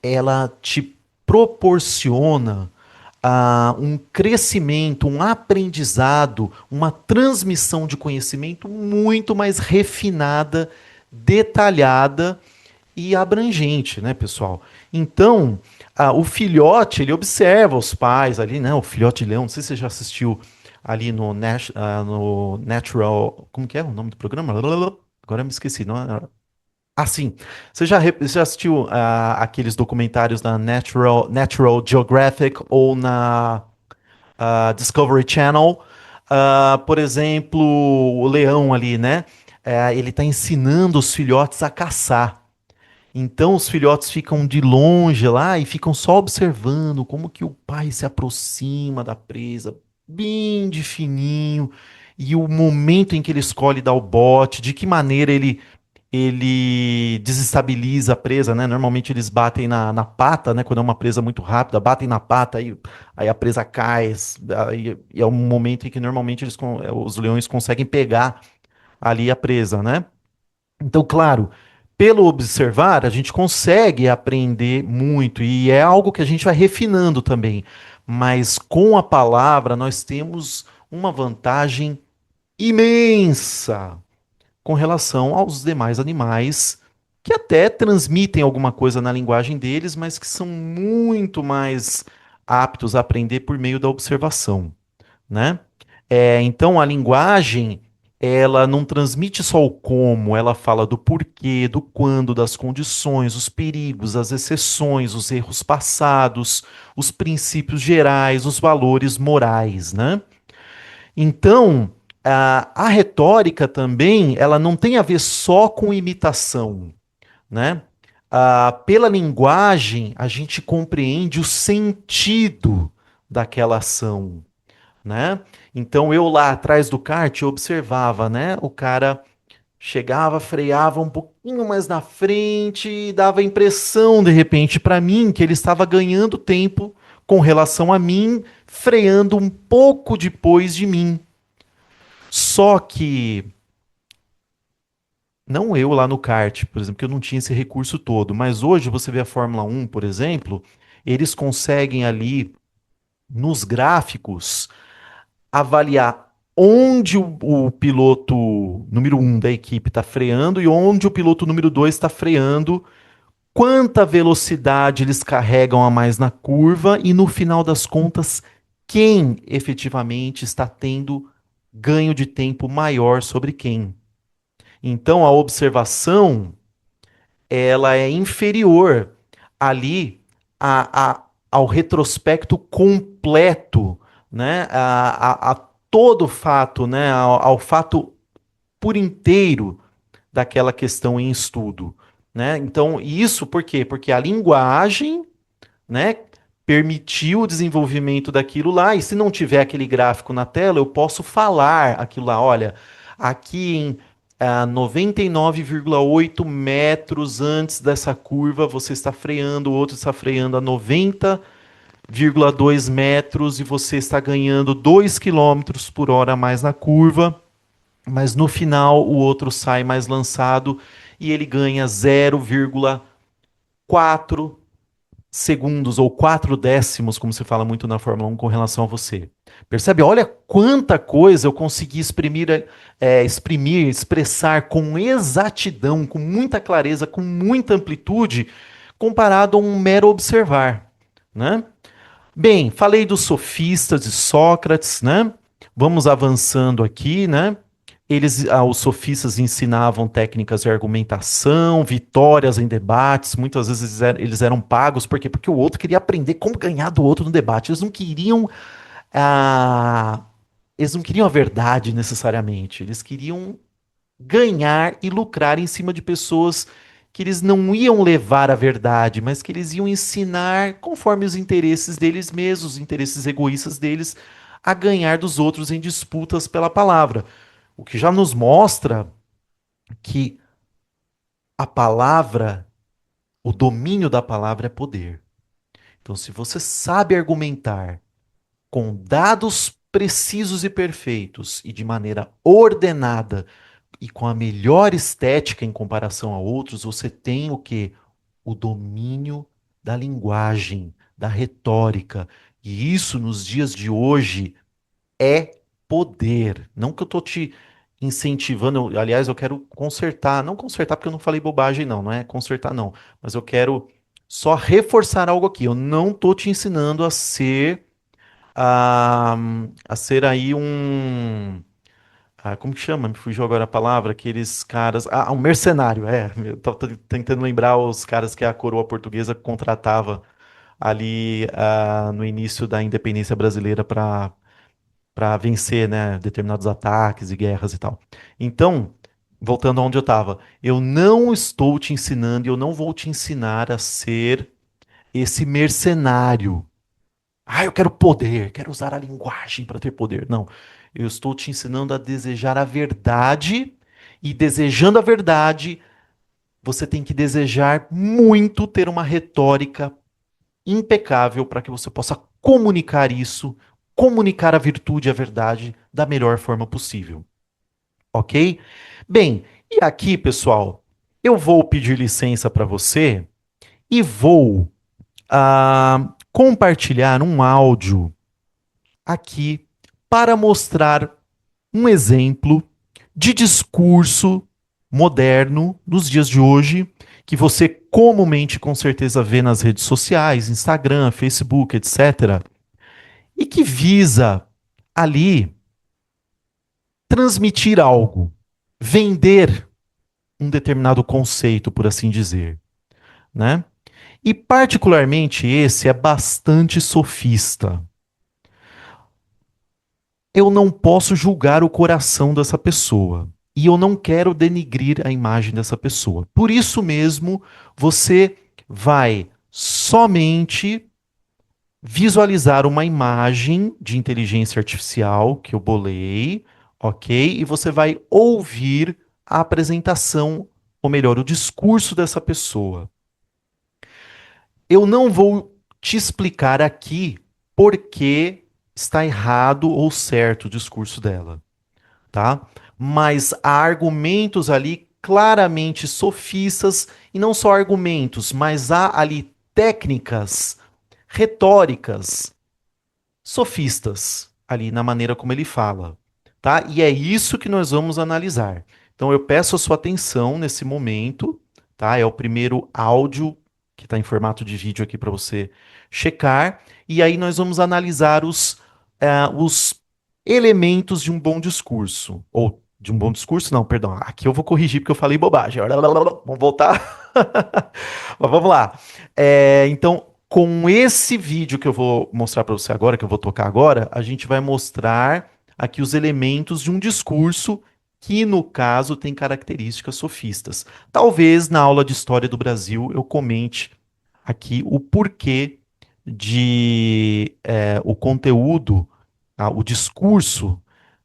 ela te proporciona um crescimento, um aprendizado, uma transmissão de conhecimento muito mais refinada, detalhada e abrangente, né, pessoal? Então, o filhote, ele observa os pais ali, né? O filhote de leão, não sei se você já assistiu ali no Natural. Como que é o nome do programa? Agora eu me esqueci. Não, sim. Você já assistiu aqueles documentários na Natural Geographic ou na Discovery Channel? Por exemplo, o leão ali, né? Ele está ensinando os filhotes a caçar. Então os filhotes ficam de longe lá e ficam só observando como que o pai se aproxima da presa, bem de fininho, e o momento em que ele escolhe dar o bote, de que maneira ele desestabiliza a presa, né? Normalmente eles batem na pata, né? Quando é uma presa muito rápida, batem na pata, aí a presa cai, e é um momento em que normalmente os leões conseguem pegar ali a presa, né? Então, claro, pelo observar, a gente consegue aprender muito e é algo que a gente vai refinando também. Mas com a palavra, nós temos uma vantagem imensa com relação aos demais animais que até transmitem alguma coisa na linguagem deles, mas que são muito mais aptos a aprender por meio da observação, né? Então a linguagem ela não transmite só o como, ela fala do porquê, do quando, das condições, os perigos, as exceções, os erros passados, os princípios gerais, os valores morais, né? Então a retórica também ela não tem a ver só com imitação, né? Pela linguagem a gente compreende o sentido daquela ação, né? Então eu lá atrás do kart eu observava, né? O cara chegava, freava um pouquinho mais na frente e dava a impressão de repente para mim que ele estava ganhando tempo com relação a mim, freando um pouco depois de mim. Só que não eu lá no kart, por exemplo, que eu não tinha esse recurso todo, mas hoje você vê a Fórmula 1, por exemplo, eles conseguem ali nos gráficos avaliar onde o piloto número um da equipe está freando e onde o piloto número 2 está freando, quanta velocidade eles carregam a mais na curva e, no final das contas, quem efetivamente está tendo ganho de tempo maior sobre quem. Então, a observação ela é inferior ali ao retrospecto completo, né? A todo o fato, né? Ao fato por inteiro daquela questão em estudo, né? Então, isso por quê? Porque a linguagem, né, permitiu o desenvolvimento daquilo lá, e se não tiver aquele gráfico na tela, eu posso falar aquilo lá, olha, aqui em 99,8 metros antes dessa curva, você está freando, o outro está freando a 90,2 metros e você está ganhando 2 quilômetros por hora a mais na curva. mas no final o outro sai mais lançado e ele ganha 0,4 segundos ou 4 décimos, como se fala muito na Fórmula 1, com relação a você. Percebe? Olha quanta coisa eu consegui exprimir, expressar com exatidão, com muita clareza, com muita amplitude, comparado a um mero observar, né? Bem, falei dos sofistas de Sócrates, né? Vamos avançando aqui, né? Os sofistas ensinavam técnicas de argumentação, vitórias em debates. Muitas vezes eles eram pagos, por quê? Porque o outro queria aprender como ganhar do outro no debate. A, eles não queriam a verdade necessariamente. Eles queriam ganhar e lucrar em cima de pessoas que eles não iam levar a verdade, mas que eles iam ensinar conforme os interesses deles mesmos, os interesses egoístas deles, a ganhar dos outros em disputas pela palavra. O que já nos mostra que a palavra, o domínio da palavra é poder. Então, se você sabe argumentar com dados precisos e perfeitos e de maneira ordenada e com a melhor estética em comparação a outros, você tem o que? O domínio da linguagem, da retórica. E isso, nos dias de hoje, é poder. Não que eu tô te incentivando, aliás, eu quero consertar, não consertar porque eu não falei bobagem, não, não é consertar, não. Mas eu quero só reforçar algo aqui. Eu não tô te ensinando a, a ser aí como que chama? Me fugiu agora a palavra. Aqueles caras. Ah, um mercenário, é. Eu tô tentando lembrar os caras que a coroa portuguesa contratava ali no início da independência brasileira para vencer, né, determinados ataques e guerras e tal. Então, voltando aonde eu estava, eu não estou te ensinando e eu não vou te ensinar a ser esse mercenário. Ah, eu quero poder, quero usar a linguagem para ter poder. Não, eu estou te ensinando a desejar a verdade e desejando a verdade, você tem que desejar muito ter uma retórica impecável para que você possa comunicar isso, comunicar a virtude e a verdade da melhor forma possível, ok? Bem, e aqui, pessoal, eu vou pedir licença para você e vou compartilhar um áudio aqui para mostrar um exemplo de discurso moderno nos dias de hoje, que você comumente com certeza vê nas redes sociais, Instagram, Facebook, etc., e que visa ali transmitir algo, vender um determinado conceito, por assim dizer, né? E particularmente esse é bastante sofista. Eu não posso julgar o coração dessa pessoa. E eu não quero denigrir a imagem dessa pessoa. Por isso mesmo, você vai somente visualizar uma imagem de inteligência artificial que eu bolei, ok? E você vai ouvir a apresentação, ou melhor, o discurso dessa pessoa. Eu não vou te explicar aqui por que está errado ou certo o discurso dela, tá? Mas há argumentos ali claramente sofistas, e não só argumentos, mas há ali técnicas retóricas sofistas ali na maneira como ele fala, tá? E é isso que nós vamos analisar. Então eu peço a sua atenção nesse momento, tá? É o primeiro áudio que está em formato de vídeo aqui para você checar, e aí nós vamos analisar os elementos de um bom discurso, ou de um bom discurso, não, perdão, aqui eu vou corrigir porque eu falei bobagem. Vamos voltar? Mas vamos lá. Então, com esse vídeo que eu vou mostrar para você agora, que eu vou tocar agora, a gente vai mostrar aqui os elementos de um discurso que, no caso, tem características sofistas. Talvez na aula de História do Brasil eu comente aqui o porquê o conteúdo, o discurso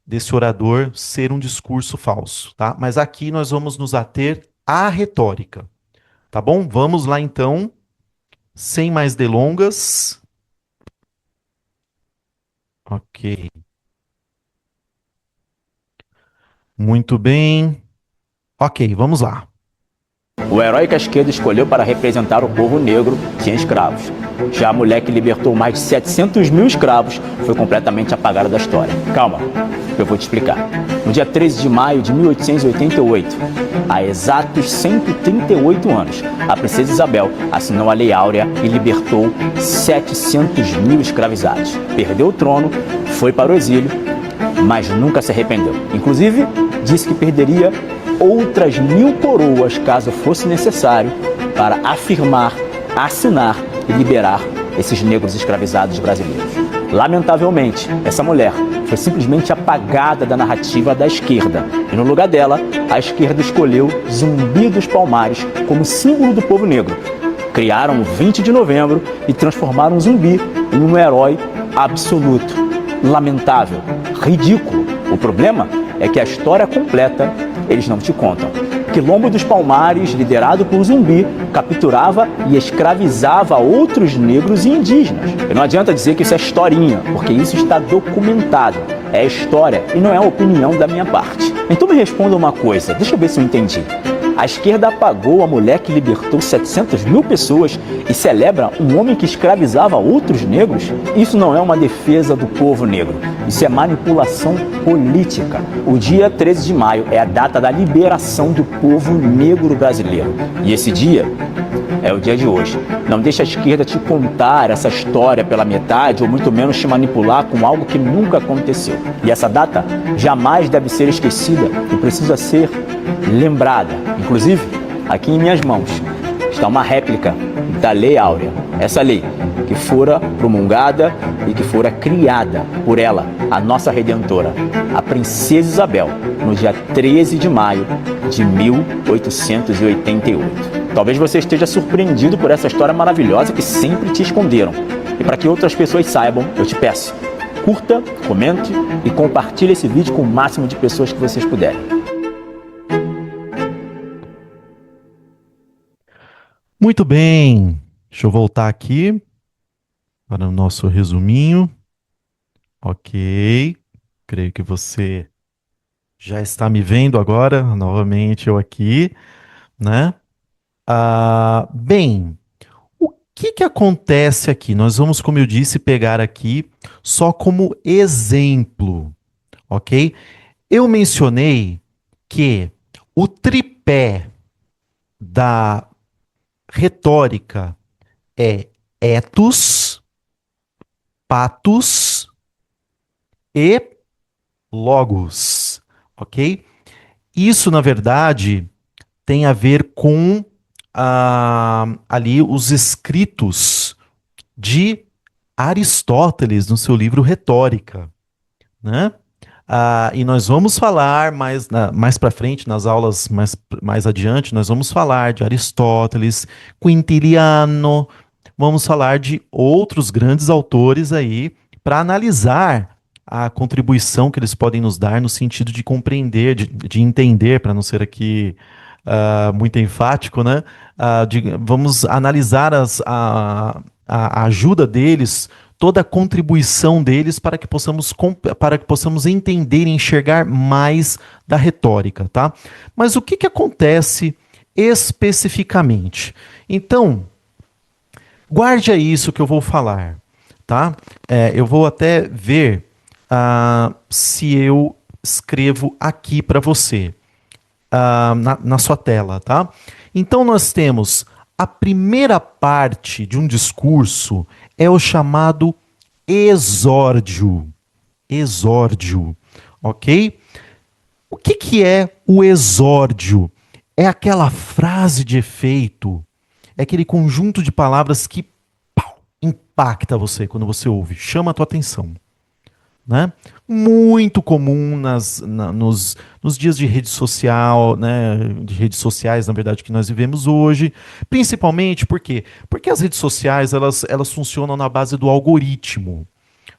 desse orador ser um discurso falso, tá? Mas aqui nós vamos nos ater à retórica, tá bom? Vamos lá então, sem mais delongas. Ok. Muito bem. Ok, vamos lá. O herói que a esquerda escolheu para representar o povo negro tinha escravos. Já a mulher que libertou mais de 700 mil escravos foi completamente apagada da história. Calma, eu vou te explicar. No dia 13 de maio de 1888, há exatos 138 anos, a princesa Isabel assinou a Lei Áurea e libertou 700 mil escravizados. Perdeu o trono, foi para o exílio, mas nunca se arrependeu. Inclusive, disse que perderia outras 1000 coroas, caso fosse necessário, para afirmar, assinar e liberar esses negros escravizados brasileiros. Lamentavelmente, essa mulher foi simplesmente apagada da narrativa da esquerda. E no lugar dela, a esquerda escolheu Zumbi dos Palmares como símbolo do povo negro. Criaram o 20 de novembro e transformaram Zumbi em um herói absoluto. Lamentável, ridículo. O problema é que a história completa eles não te contam. Quilombo dos Palmares, liderado por Zumbi, capturava e escravizava outros negros e indígenas. E não adianta dizer que isso é historinha, porque isso está documentado. É história e não é opinião da minha parte. Então me responda uma coisa, deixa eu ver se eu entendi. A esquerda apagou a mulher que libertou 700 mil pessoas e celebra um homem que escravizava outros negros? Isso não é uma defesa do povo negro. Isso é manipulação política. O dia 13 de maio é a data da liberação do povo negro brasileiro. E esse dia é o dia de hoje. Não deixe a esquerda te contar essa história pela metade ou muito menos te manipular com algo que nunca aconteceu. E essa data jamais deve ser esquecida e precisa ser lembrada. Inclusive, aqui em minhas mãos está uma réplica da Lei Áurea. Essa lei que fora promulgada e que fora criada por ela, a nossa Redentora, a Princesa Isabel, no dia 13 de maio de 1888. Talvez você esteja surpreendido por essa história maravilhosa que sempre te esconderam. E para que outras pessoas saibam, eu te peço, curta, comente e compartilhe esse vídeo com o máximo de pessoas que vocês puderem. Muito bem. Deixa eu voltar aqui para o nosso resuminho. Ok. Creio que você já está me vendo agora, novamente eu aqui, né? Bem, o que que acontece aqui? Nós vamos, como eu disse, pegar aqui só como exemplo, ok? Eu mencionei que o tripé da retórica é ethos, pathos e logos, ok? Isso, na verdade, tem a ver com ali os escritos de Aristóteles no seu livro Retórica, né? E nós vamos falar mais para frente, nas aulas mais adiante, nós vamos falar de Aristóteles, Quintiliano, vamos falar de outros grandes autores aí para analisar a contribuição que eles podem nos dar no sentido de compreender, de entender, para não ser aqui muito enfático, né? Vamos analisar a ajuda deles, toda a contribuição deles para que possamos entender e enxergar mais da retórica, tá? Mas o que que acontece especificamente? Então, guarde aí isso que eu vou falar, tá? Eu vou até ver se eu escrevo aqui para você, na sua tela, tá? Então nós temos a primeira parte de um discurso é o chamado exórdio. Exórdio, ok? O que que é o exórdio? É aquela frase de efeito, é aquele conjunto de palavras que impacta você quando você ouve, chama a tua atenção, né? Muito comum nos dias de rede social, né? De redes sociais, na verdade, que nós vivemos hoje, principalmente por quê? Porque as redes sociais elas funcionam na base do algoritmo,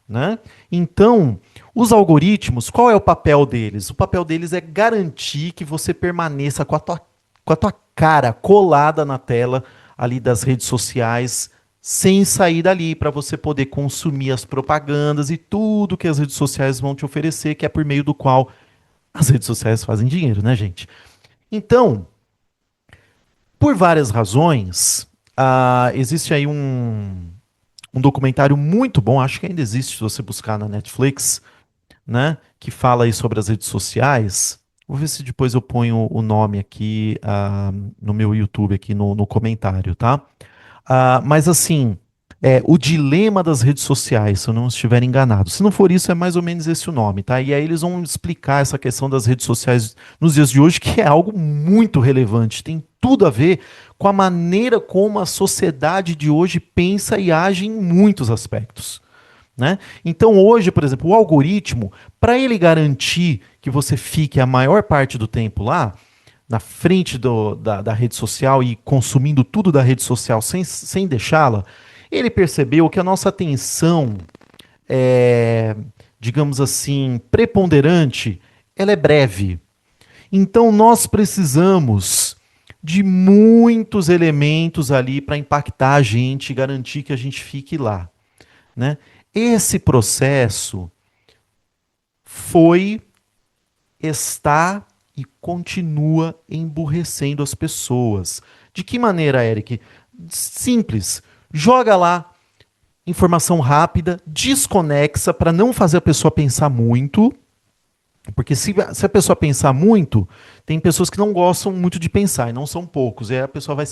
né? Então, os algoritmos, qual é o papel deles? O papel deles é garantir que você permaneça com a tua cara colada na tela ali das redes sociais, sem sair dali, para você poder consumir as propagandas e tudo que as redes sociais vão te oferecer, que é por meio do qual As redes sociais fazem dinheiro, né, gente? Então, por várias razões, existe aí um documentário muito bom, acho que ainda existe se você buscar na Netflix, né? Que fala aí sobre as redes sociais. Vou ver se depois eu ponho o nome aqui no meu YouTube, aqui no comentário, tá? Mas assim, o dilema das redes sociais, se eu não estiver enganado. Se não for isso, é mais ou menos esse o nome, tá? E aí eles vão explicar essa questão das redes sociais nos dias de hoje, que é algo muito relevante. Tem tudo a ver com a maneira como a sociedade de hoje pensa e age em muitos aspectos. Né? Então, hoje, por exemplo, o algoritmo, para ele garantir que você fique a maior parte do tempo lá, na frente da rede social e consumindo tudo da rede social sem deixá-la, ele percebeu que a nossa atenção, é, digamos assim, preponderante, ela é breve. Então, nós precisamos de muitos elementos ali para impactar a gente e garantir que a gente fique lá. Né? Esse processo foi, está e continua emburrecendo as pessoas. De que maneira, Eric? Simples. Joga lá informação rápida, desconexa para não fazer a pessoa pensar muito. Porque se a pessoa pensar muito, tem pessoas que não gostam muito de pensar, e não são poucos. E aí a pessoa vai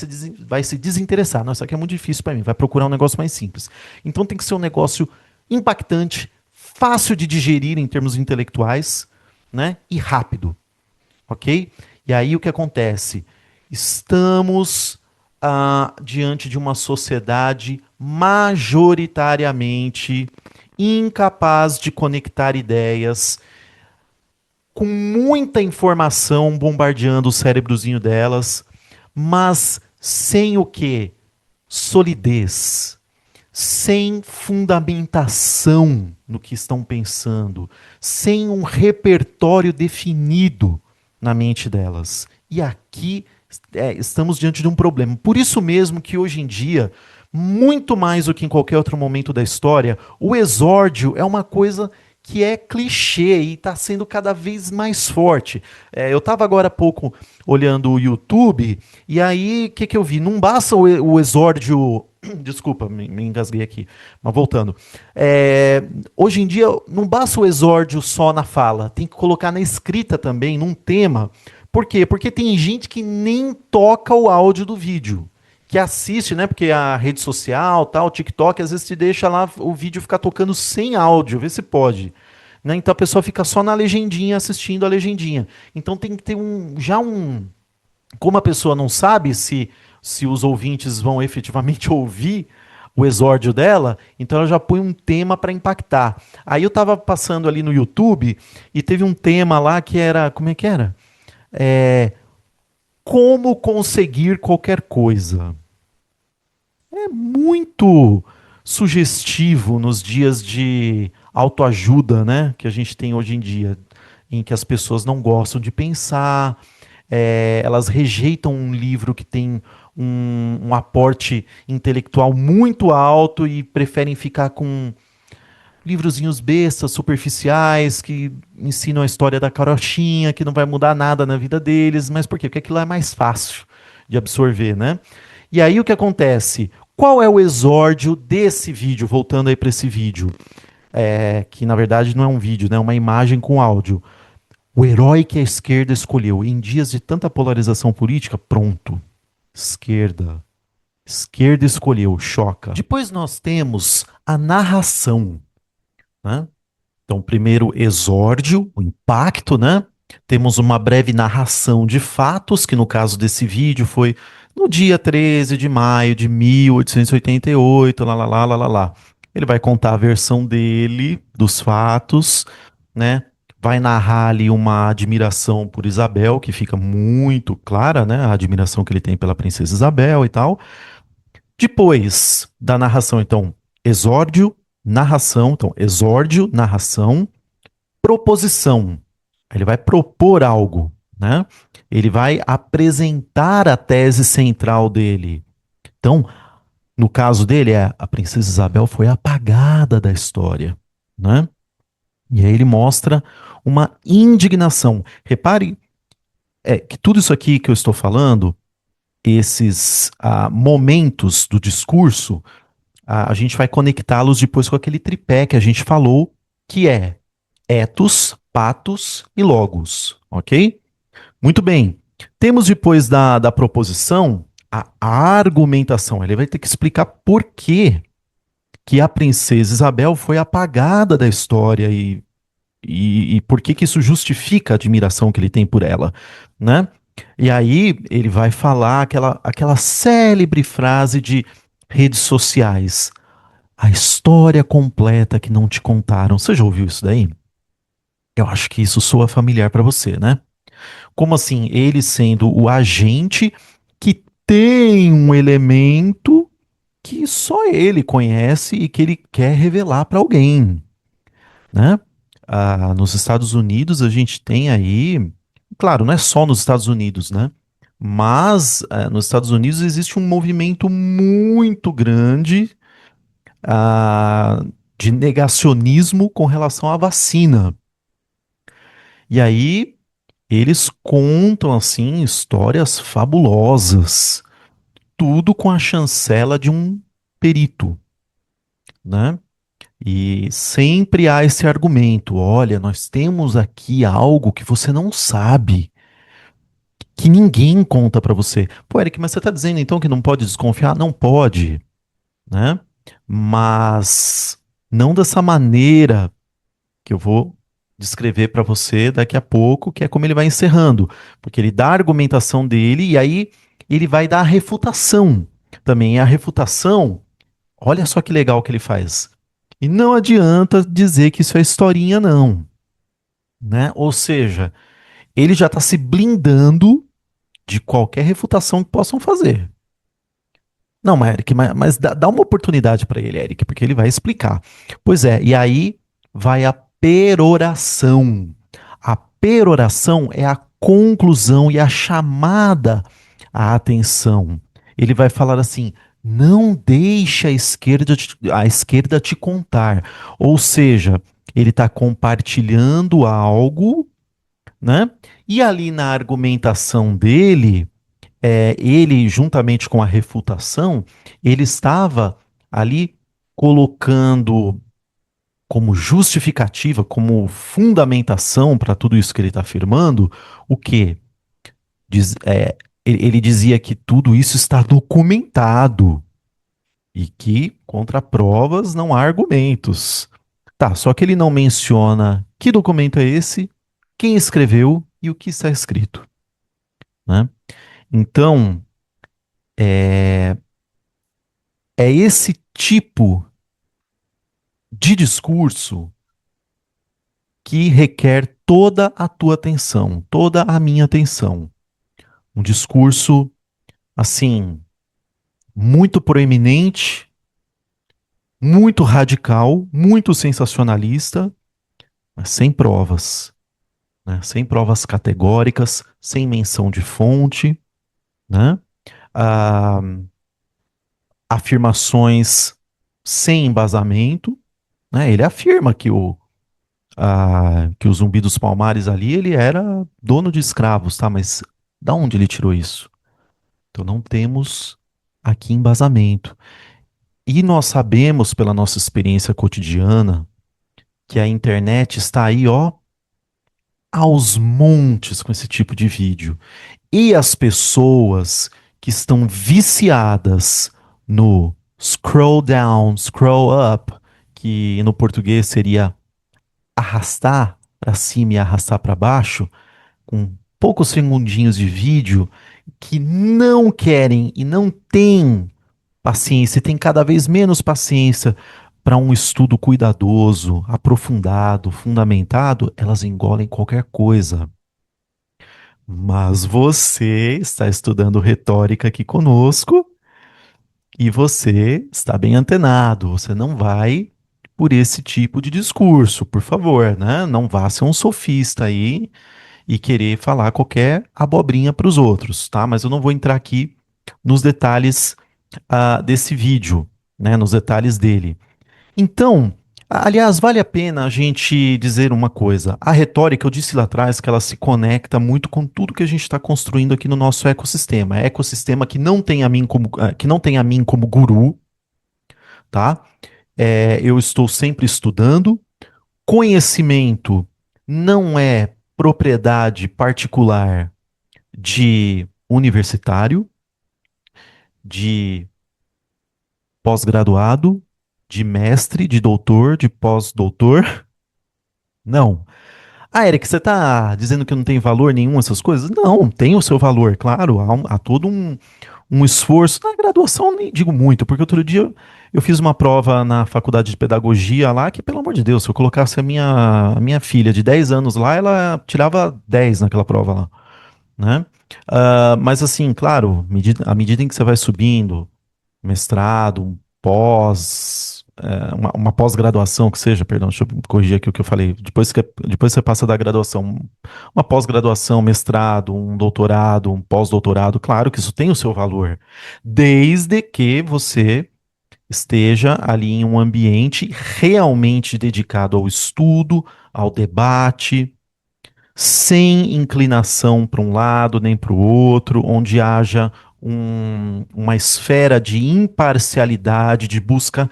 se desinteressar. Nossa, isso aqui é muito difícil para mim, vai procurar um negócio mais simples. Então tem que ser um negócio impactante, fácil de digerir em termos intelectuais, né? E rápido, ok? E aí o que acontece? Estamos diante de uma sociedade majoritariamente incapaz de conectar ideias, com muita informação bombardeando o cérebrozinho delas, mas sem o quê? Solidez, sem fundamentação no que estão pensando, sem um repertório definido na mente delas. E aqui estamos diante de um problema. Por isso mesmo que hoje em dia, muito mais do que em qualquer outro momento da história, o exórdio é uma coisa que é clichê e está sendo cada vez mais forte. Eu estava agora há pouco olhando o YouTube e aí o que eu vi? Não basta o exórdio. Desculpa, me engasguei aqui, mas voltando. Hoje em dia, não basta o exórdio só na fala, tem que colocar na escrita também, num tema. Por quê? Porque tem gente que nem toca o áudio do vídeo, que assiste, né? Porque a rede social, tal, o TikTok, às vezes te deixa lá o vídeo ficar tocando sem áudio, vê se pode. Né? Então a pessoa fica só na legendinha, assistindo a legendinha. Então tem que ter como a pessoa não sabe se os ouvintes vão efetivamente ouvir o exórdio dela, então ela já põe um tema para impactar. Aí eu estava passando ali no YouTube e teve um tema lá que era, como é que era? É, como conseguir qualquer coisa. É muito sugestivo nos dias de autoajuda, né, que a gente tem hoje em dia, em que as pessoas não gostam de pensar, elas rejeitam um livro que tem um aporte intelectual muito alto e preferem ficar com livrozinhos bestas, superficiais, que ensinam a história da carochinha, que não vai mudar nada na vida deles. Mas por quê? Porque aquilo é mais fácil de absorver, né? E aí o que acontece? Qual é o exórdio desse vídeo? Voltando aí para esse vídeo, que na verdade não é um vídeo, né? É uma imagem com áudio. O herói que a esquerda escolheu em dias de tanta polarização política, pronto. Esquerda. Esquerda escolheu, choca. Depois nós temos a narração, né? Então, primeiro, exórdio, o impacto, né? Temos uma breve narração de fatos, que no caso desse vídeo foi no dia 13 de maio de 1888, lá, lá, lá, lá, lá, lá. Ele vai contar a versão dele dos fatos, né? Vai narrar ali uma admiração por Isabel, que fica muito clara, né? A admiração que ele tem pela princesa Isabel e tal. Depois da narração, então, exórdio, narração, então, exórdio, narração, proposição. Ele vai propor algo, né? Ele vai apresentar a tese central dele. Então, no caso dele, a princesa Isabel foi apagada da história, né? E aí ele mostra uma indignação. Repare que tudo isso aqui que eu estou falando, esses momentos do discurso, a gente vai conectá-los depois com aquele tripé que a gente falou, que é ethos, pathos e logos, ok? Muito bem. Temos depois da proposição a argumentação. Ele vai ter que explicar por que a princesa Isabel foi apagada da história e por que isso justifica a admiração que ele tem por ela, né? E aí ele vai falar aquela célebre frase de redes sociais. A história completa que não te contaram. Você já ouviu isso daí? Eu acho que isso soa familiar para você, né? Como assim? Ele sendo o agente que tem um elemento que só ele conhece e que ele quer revelar para alguém, né? Nos Estados Unidos a gente tem aí, claro, não é só nos Estados Unidos, né? Mas nos Estados Unidos existe um movimento muito grande ah, de negacionismo com relação à vacina. E aí eles contam assim histórias fabulosas, tudo com a chancela de um perito, né? E sempre há esse argumento: olha, nós temos aqui algo que você não sabe, que ninguém conta pra você. Pô, Eric, mas você tá dizendo então que não pode desconfiar? Não pode, né? Mas não dessa maneira que eu vou descrever para você daqui a pouco, que é como ele vai encerrando, porque ele dá a argumentação dele e aí ele vai dar a refutação também. E a refutação, olha só que legal que ele faz. E não adianta dizer que isso é historinha, não, né? Ou seja, ele já está se blindando de qualquer refutação que possam fazer. Não, mas Eric, mas dá uma oportunidade para ele, Eric, porque ele vai explicar. Pois é, e aí vai a peroração. A peroração é a conclusão e a chamada à atenção. Ele vai falar assim: não deixe a esquerda te contar. Ou seja, ele está compartilhando algo, né? E ali na argumentação dele, ele, juntamente com a refutação, ele estava ali colocando como justificativa, como fundamentação para tudo isso que ele está afirmando, o quê? Ele dizia que tudo isso está documentado e que contra provas não há argumentos. Tá, só que ele não menciona que documento é esse, quem escreveu e o que está escrito, né? Então, é, é esse tipo de discurso que requer toda a tua atenção, toda a minha atenção. Um discurso, assim, muito proeminente, muito radical, muito sensacionalista, mas sem provas, né? Sem provas categóricas, sem menção de fonte, né? Ah, afirmações sem embasamento, né? Ele afirma que o Zumbi dos Palmares ali, ele era dono de escravos, tá? Mas da onde ele tirou isso? Então não temos aqui embasamento. E nós sabemos pela nossa experiência cotidiana que a internet está aí, ó, aos montes com esse tipo de vídeo. E as pessoas que estão viciadas no scroll down, scroll up, que no português seria arrastar para cima e arrastar para baixo, com poucos segundinhos de vídeo, que não querem e não têm paciência, e têm cada vez menos paciência para um estudo cuidadoso, aprofundado, fundamentado, elas engolem qualquer coisa. Mas você está estudando retórica aqui conosco e você está bem antenado. Você não vai por esse tipo de discurso, por favor, né? Não vá ser um sofista aí e querer falar qualquer abobrinha para os outros, tá? Mas eu não vou entrar aqui nos detalhes desse vídeo, né? Nos detalhes dele. Então, Aliás, vale a pena a gente dizer uma coisa. A retórica, eu disse lá atrás que ela se conecta muito com tudo que a gente está construindo aqui no nosso ecossistema. É ecossistema que não tem a mim como, que não tem a mim como guru, tá? Eu estou sempre estudando. Conhecimento não é propriedade particular de universitário, de pós-graduado, de mestre, de doutor, de pós-doutor. Não. Ah, Eric, você está dizendo que não tem valor nenhum essas coisas? Não, tem o seu valor, claro. Há todo um esforço. Na graduação, nem digo muito, porque outro dia eu fiz uma prova na faculdade de pedagogia lá, que, pelo amor de Deus, se eu colocasse a minha filha de 10 anos lá, ela tirava 10 naquela prova lá, né? Mas assim, claro, à medida em que você vai subindo, mestrado, um pós, uma pós-graduação que seja, perdão, deixa eu corrigir aqui o que eu falei. Depois você passa da graduação, uma pós-graduação, mestrado, um doutorado, um pós-doutorado, claro que isso tem o seu valor, desde que você esteja ali em um ambiente realmente dedicado ao estudo, ao debate, sem inclinação para um lado nem para o outro, onde haja uma esfera de imparcialidade, de busca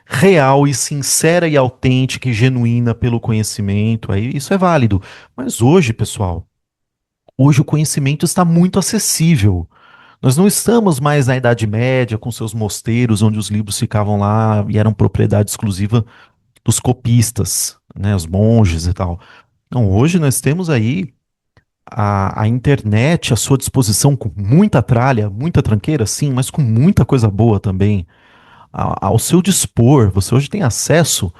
real e sincera e autêntica e genuína pelo conhecimento. Aí isso é válido. Mas hoje, pessoal, hoje o conhecimento está muito acessível. Nós não estamos mais na Idade Média com seus mosteiros, onde os livros ficavam lá e eram propriedade exclusiva dos copistas, né, os monges e tal. Não, hoje nós temos aí a internet à sua disposição com muita tralha, muita tranqueira, sim, mas com muita coisa boa também. Ao seu dispor, você hoje tem acesso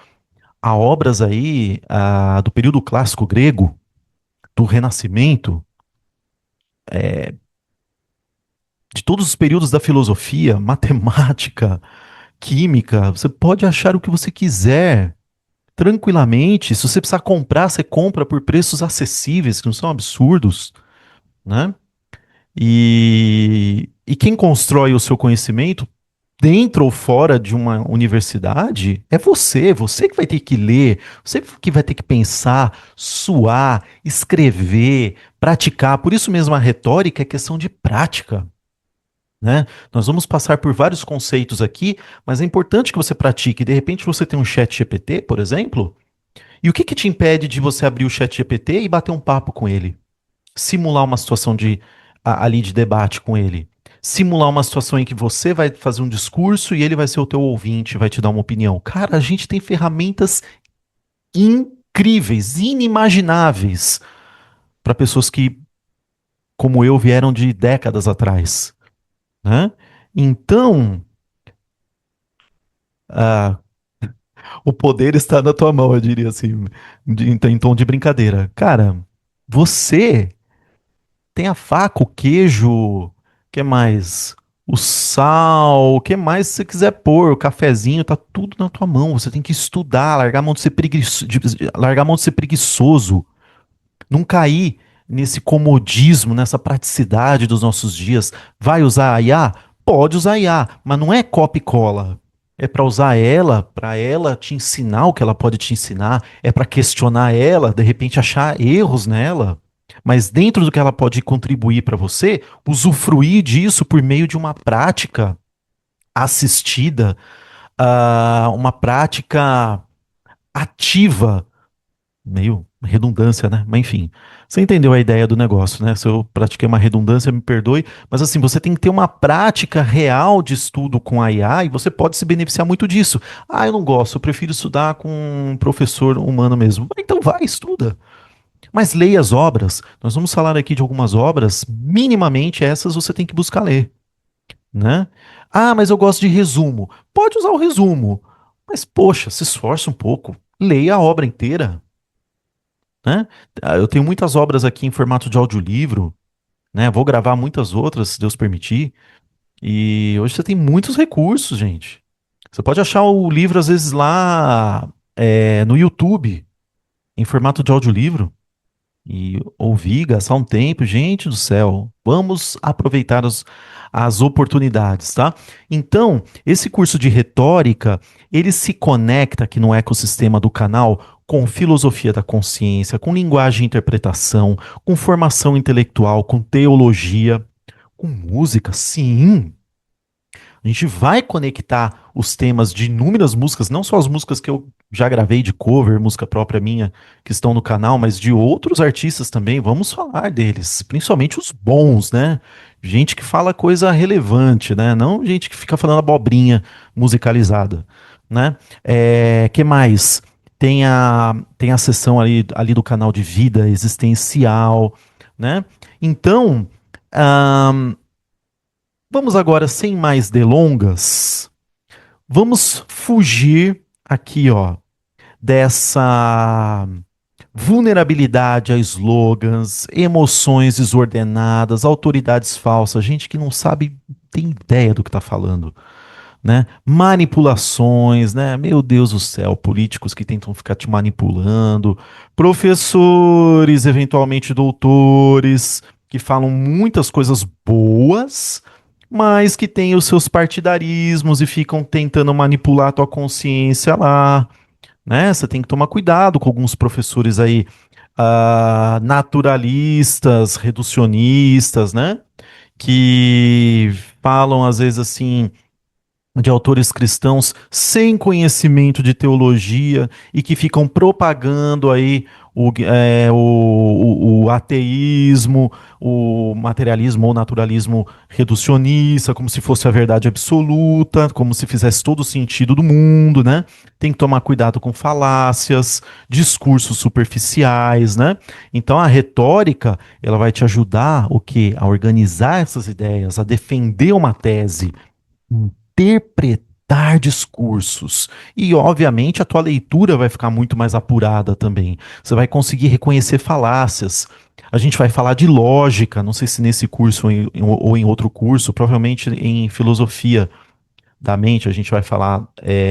a obras aí do período clássico grego, do Renascimento, de todos os períodos da filosofia, matemática, química. Você pode achar o que você quiser tranquilamente. Se você precisar comprar, você compra por preços acessíveis, que não são absurdos, né? E quem constrói o seu conhecimento, dentro ou fora de uma universidade, é você. Você que vai ter que ler, você que vai ter que pensar, suar, escrever, praticar. Por isso mesmo a retórica é questão de prática, né? Nós vamos passar por vários conceitos aqui, mas é importante que você pratique. De repente você tem um chat GPT, por exemplo, e o que que te impede de você abrir o chat GPT e bater um papo com ele? Simular uma situação ali de debate com ele. Simular uma situação em que você vai fazer um discurso e ele vai ser o teu ouvinte, vai te dar uma opinião. Cara, a gente tem ferramentas incríveis, inimagináveis para pessoas que, como eu, vieram de décadas atrás, né? Então, ah, o poder está na tua mão, eu diria assim, em tom de brincadeira. Cara, você tem a faca, o queijo, o que mais? O sal, o que mais você quiser pôr, o cafezinho, tá tudo na tua mão. Você tem que estudar, largar a mão de ser largar a mão de ser preguiçoso, não cair nesse comodismo, nessa praticidade dos nossos dias. Vai usar a IA? Pode usar a IA, mas não é copia e cola. É para usar ela, para ela te ensinar o que ela pode te ensinar, é para questionar ela, de repente achar erros nela. Mas dentro do que ela pode contribuir para você, usufruir disso por meio de uma prática assistida, uma prática ativa, meio redundância, né? Mas enfim, você entendeu a ideia do negócio, né? Se eu pratiquei uma redundância, me perdoe, mas assim, você tem que ter uma prática real de estudo com a IA e você pode se beneficiar muito disso. Ah, eu não gosto, eu prefiro estudar com um professor humano mesmo. Então vai, estuda. Mas leia as obras. Nós vamos falar aqui de algumas obras, minimamente essas você tem que buscar ler, né? Ah, mas eu gosto de resumo. Pode usar o resumo, mas poxa, se esforça um pouco, leia a obra inteira, né? Eu tenho muitas obras aqui em formato de audiolivro, né? Vou gravar muitas outras, se Deus permitir. E hoje você tem muitos recursos, gente. Você pode achar o livro às vezes lá no YouTube, em formato de audiolivro. e ouvir, gastar um tempo, gente do céu, vamos aproveitar as oportunidades, tá? Então, esse curso de retórica, ele se conecta aqui no ecossistema do canal com filosofia da consciência, com linguagem e interpretação, com formação intelectual, com teologia, com música, sim. A gente vai conectar os temas de inúmeras músicas, não só as músicas que eu já gravei de cover, música própria minha, que estão no canal, mas de outros artistas também. Vamos falar deles, principalmente os bons, né? Gente que fala coisa relevante, né? Não gente que fica falando abobrinha musicalizada, né? Que mais? Tem a sessão ali do canal de vida existencial, né? Então, ahn, vamos agora, sem mais delongas, vamos fugir aqui, ó, dessa vulnerabilidade a slogans, emoções desordenadas, autoridades falsas, gente que não sabe, tem ideia do que está falando, né? Manipulações, né? Meu Deus do céu, políticos que tentam ficar te manipulando, professores, eventualmente doutores, que falam muitas coisas boas, mas que têm os seus partidarismos e ficam tentando manipular a tua consciência lá, né? Você tem que tomar cuidado com alguns professores aí, naturalistas, reducionistas, né? Que falam às vezes assim de autores cristãos sem conhecimento de teologia e que ficam propagando aí o ateísmo, o materialismo ou naturalismo reducionista, como se fosse a verdade absoluta, como se fizesse todo o sentido do mundo, né? Tem que tomar cuidado com falácias, discursos superficiais, né? Então a retórica, ela vai te ajudar o quê? A organizar essas ideias, a defender uma tese, interpretar discursos. E, obviamente, a tua leitura vai ficar muito mais apurada também. Você vai conseguir reconhecer falácias. A gente vai falar de lógica, não sei se nesse curso ou em outro curso, provavelmente em filosofia da mente, a gente vai falar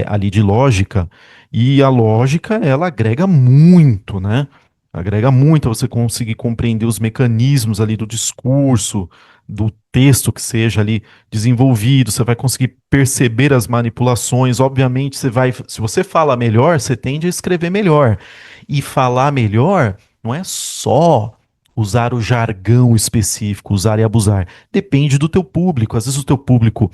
ali de lógica, e a lógica, ela agrega muito, né? Agrega muito a você conseguir compreender os mecanismos ali do discurso, do texto que seja ali desenvolvido, você vai conseguir perceber as manipulações, obviamente se você fala melhor, você tende a escrever melhor, e falar melhor não é só usar o jargão específico, usar e abusar, depende do teu público, às vezes o teu público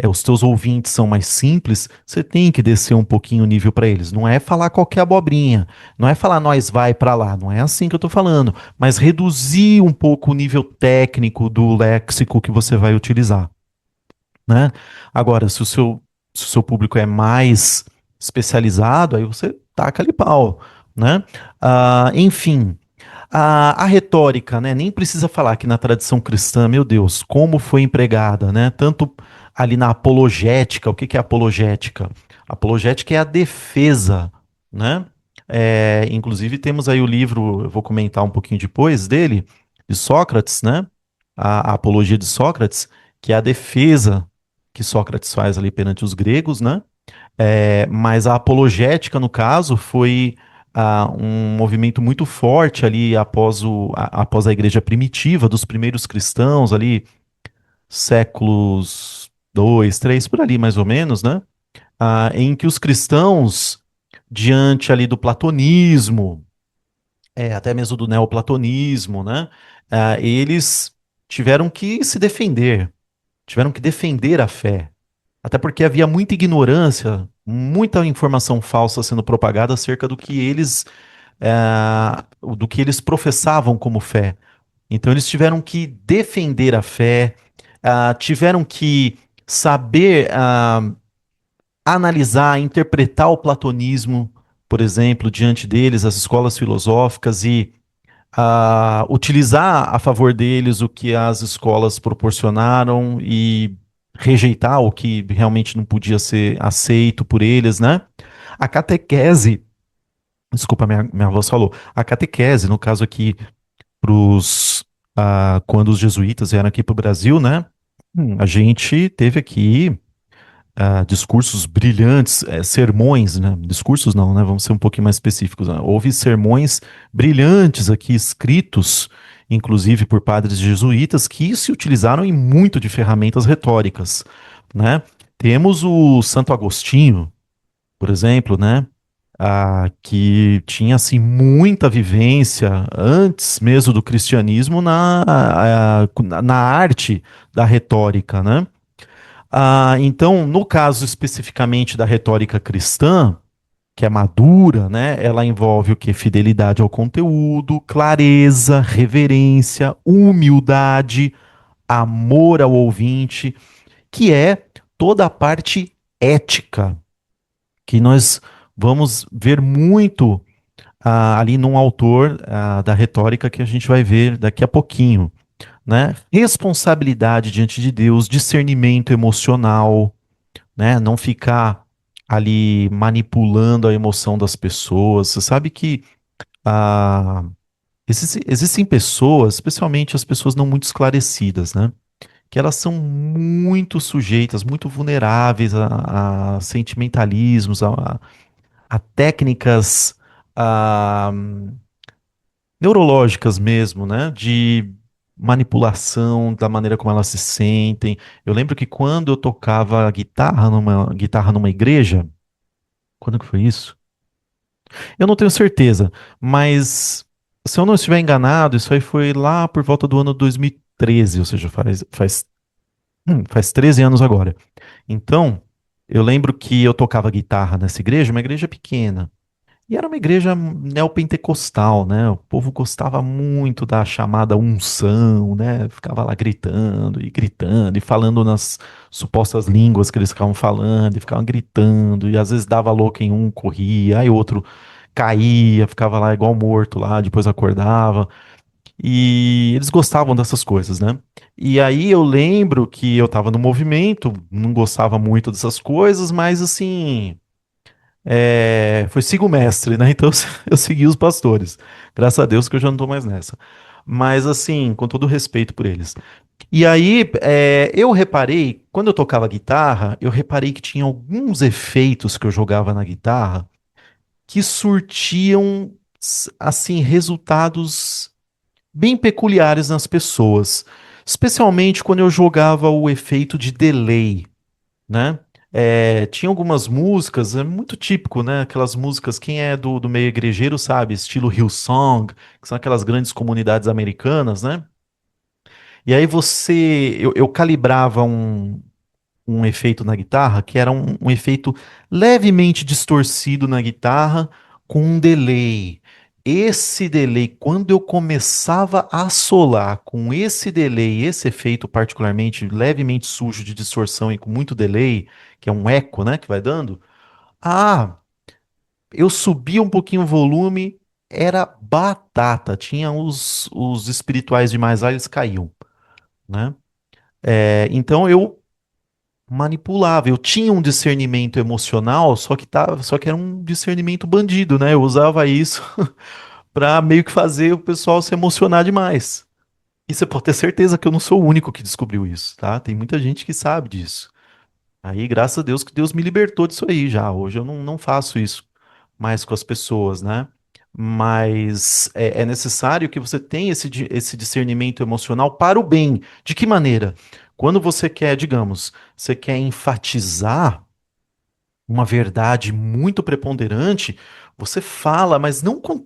os teus ouvintes são mais simples, você tem que descer um pouquinho o nível para eles. Não é falar qualquer abobrinha, não é falar nós vai para lá, não é assim que eu estou falando, mas reduzir um pouco o nível técnico do léxico que você vai utilizar, né? Agora, se o seu público é mais especializado, aí você taca ali pau, né? Enfim, a retórica, né? Nem precisa falar que na tradição cristã, meu Deus, como foi empregada, né? Tanto ali na apologética, o que que é apologética? Apologética é a defesa, né? Inclusive temos aí o livro, eu vou comentar um pouquinho depois dele, de Sócrates, né? A Apologia de Sócrates, que é a defesa que Sócrates faz ali perante os gregos, né? Mas a apologética, no caso, foi um movimento muito forte ali após a igreja primitiva, dos primeiros cristãos, ali, séculos 2, 3, por ali mais ou menos, né? Em que os cristãos, diante ali do platonismo, até mesmo do neoplatonismo, né? Eles tiveram que se defender, tiveram que defender a fé. Até porque havia muita ignorância, muita informação falsa sendo propagada acerca do que eles professavam como fé. Então eles tiveram que defender a fé, tiveram que saber analisar, interpretar o platonismo, por exemplo, diante deles, as escolas filosóficas e utilizar a favor deles o que as escolas proporcionaram e rejeitar o que realmente não podia ser aceito por eles, né? A catequese, desculpa, minha voz falou, a catequese, no caso aqui, quando os jesuítas vieram aqui para o Brasil, né? A gente teve aqui discursos brilhantes, sermões, né? Discursos não, né? Vamos ser um pouquinho mais específicos, né? Houve sermões brilhantes aqui escritos, inclusive por padres jesuítas, que se utilizaram em muito de ferramentas retóricas, né? Temos o Santo Agostinho, por exemplo, né? Que tinha assim muita vivência antes mesmo do cristianismo na arte da retórica, né? Então, no caso especificamente da retórica cristã, que é madura, né? Ela envolve o que? Fidelidade ao conteúdo, clareza, reverência, humildade, amor ao ouvinte, que é toda a parte ética, que nós vamos ver muito ali num autor da retórica que a gente vai ver daqui a pouquinho, né? Responsabilidade diante de Deus, discernimento emocional, né? Não ficar ali manipulando a emoção das pessoas. Você sabe que ah, existem pessoas, especialmente as pessoas não muito esclarecidas, né? Que elas são muito sujeitas, muito vulneráveis a sentimentalismos, a técnicas ah, neurológicas mesmo, né? De manipulação da maneira como elas se sentem. Eu lembro que quando eu tocava guitarra numa igreja, quando que foi isso? Eu não tenho certeza, mas se eu não estiver enganado, isso aí foi lá por volta do ano 2013, ou seja, faz 13 anos agora. Então, eu lembro que eu tocava guitarra nessa igreja, uma igreja pequena. E era uma igreja neopentecostal, né? O povo gostava muito da chamada unção, né? Ficava lá gritando e falando nas supostas línguas que eles ficavam falando, e ficavam gritando, e às vezes dava louco em um, corria, aí outro caía, ficava lá igual morto lá, depois acordava. E eles gostavam dessas coisas, né? E aí eu lembro que eu tava no movimento, não gostava muito dessas coisas, mas assim. Foi sigo o mestre, né? Então eu segui os pastores. Graças a Deus que eu já não tô mais nessa. Mas assim, com todo respeito por eles. E aí, eu reparei, quando eu tocava guitarra, eu reparei que tinha alguns efeitos que eu jogava na guitarra que surtiam, assim, resultados bem peculiares nas pessoas. Especialmente quando eu jogava o efeito de delay, né? Tinha algumas músicas, é muito típico, né? Aquelas músicas, quem é do meio igrejeiro sabe, estilo Hillsong, que são aquelas grandes comunidades americanas, né? E aí eu calibrava um efeito na guitarra, que era um efeito levemente distorcido na guitarra, com um delay. Esse delay, quando eu começava a solar com esse delay, esse efeito particularmente levemente sujo de distorção e com muito delay, que é um eco, né, que vai dando, ah, eu subia um pouquinho o volume, era batata. Tinha os espirituais demais lá, eles caíam, né? Então eu manipulava. Eu tinha um discernimento emocional, só que era um discernimento bandido, né? Eu usava isso para meio que fazer o pessoal se emocionar demais. E você pode ter certeza que eu não sou o único que descobriu isso, tá? Tem muita gente que sabe disso. Aí, graças a Deus que Deus me libertou disso aí já. Hoje eu não faço isso mais com as pessoas, né? Mas é necessário que você tenha esse discernimento emocional para o bem. De que maneira? Quando você quer, digamos, você quer enfatizar uma verdade muito preponderante, você fala, mas não com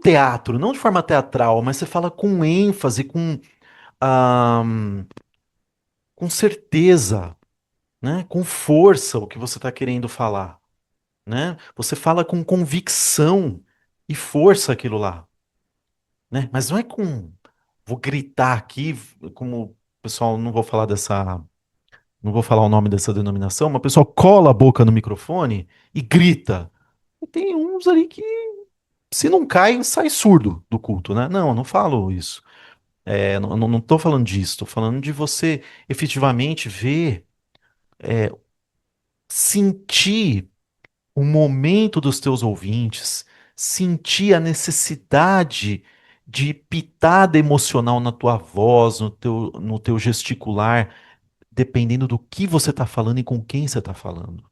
teatro, não de forma teatral, mas você fala com ênfase, ah, com certeza, né? Com força o que você está querendo falar, né? Você fala com convicção e força aquilo lá, né? Mas não é vou gritar aqui, como o pessoal, não vou falar o nome dessa denominação, mas o pessoal cola a boca no microfone e grita. E tem uns ali que, se não cai, sai surdo do culto, né? Não, eu não falo isso. Não tô falando disso, tô falando de você efetivamente ver, sentir o momento dos teus ouvintes, sentir a necessidade de pitada emocional na tua voz, no teu gesticular, dependendo do que você está falando e com quem você está falando,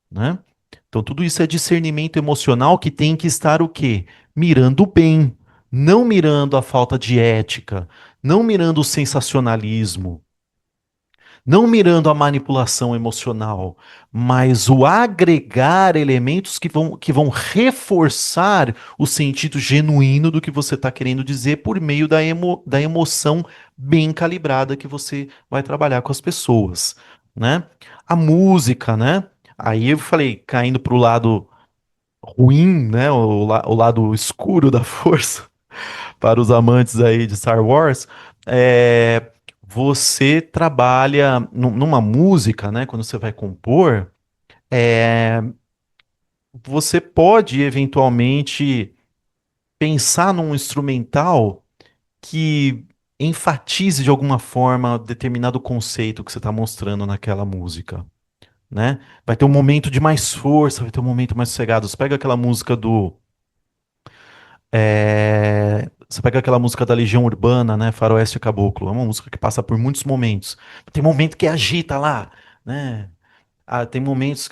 né? Então, tudo isso é discernimento emocional que tem que estar o quê? Mirando o bem, não mirando a falta de ética, não mirando o sensacionalismo, não mirando a manipulação emocional, mas o agregar elementos que vão reforçar o sentido genuíno do que você está querendo dizer por meio da emoção bem calibrada que você vai trabalhar com as pessoas, né? A música, né? Aí eu falei, caindo para o lado ruim, né? O lado escuro da força para os amantes aí de Star Wars, é, você trabalha numa música, né? Quando você vai compor, é, você pode eventualmente pensar num instrumental que enfatize de alguma forma determinado conceito que você está mostrando naquela música, né? Vai ter um momento de mais força, vai ter um momento mais sossegado. Você pega aquela música do Você pega aquela música da Legião Urbana, né? Faroeste Caboclo. É uma música que passa por muitos momentos. Tem momento que agita lá, né? Ah, tem momentos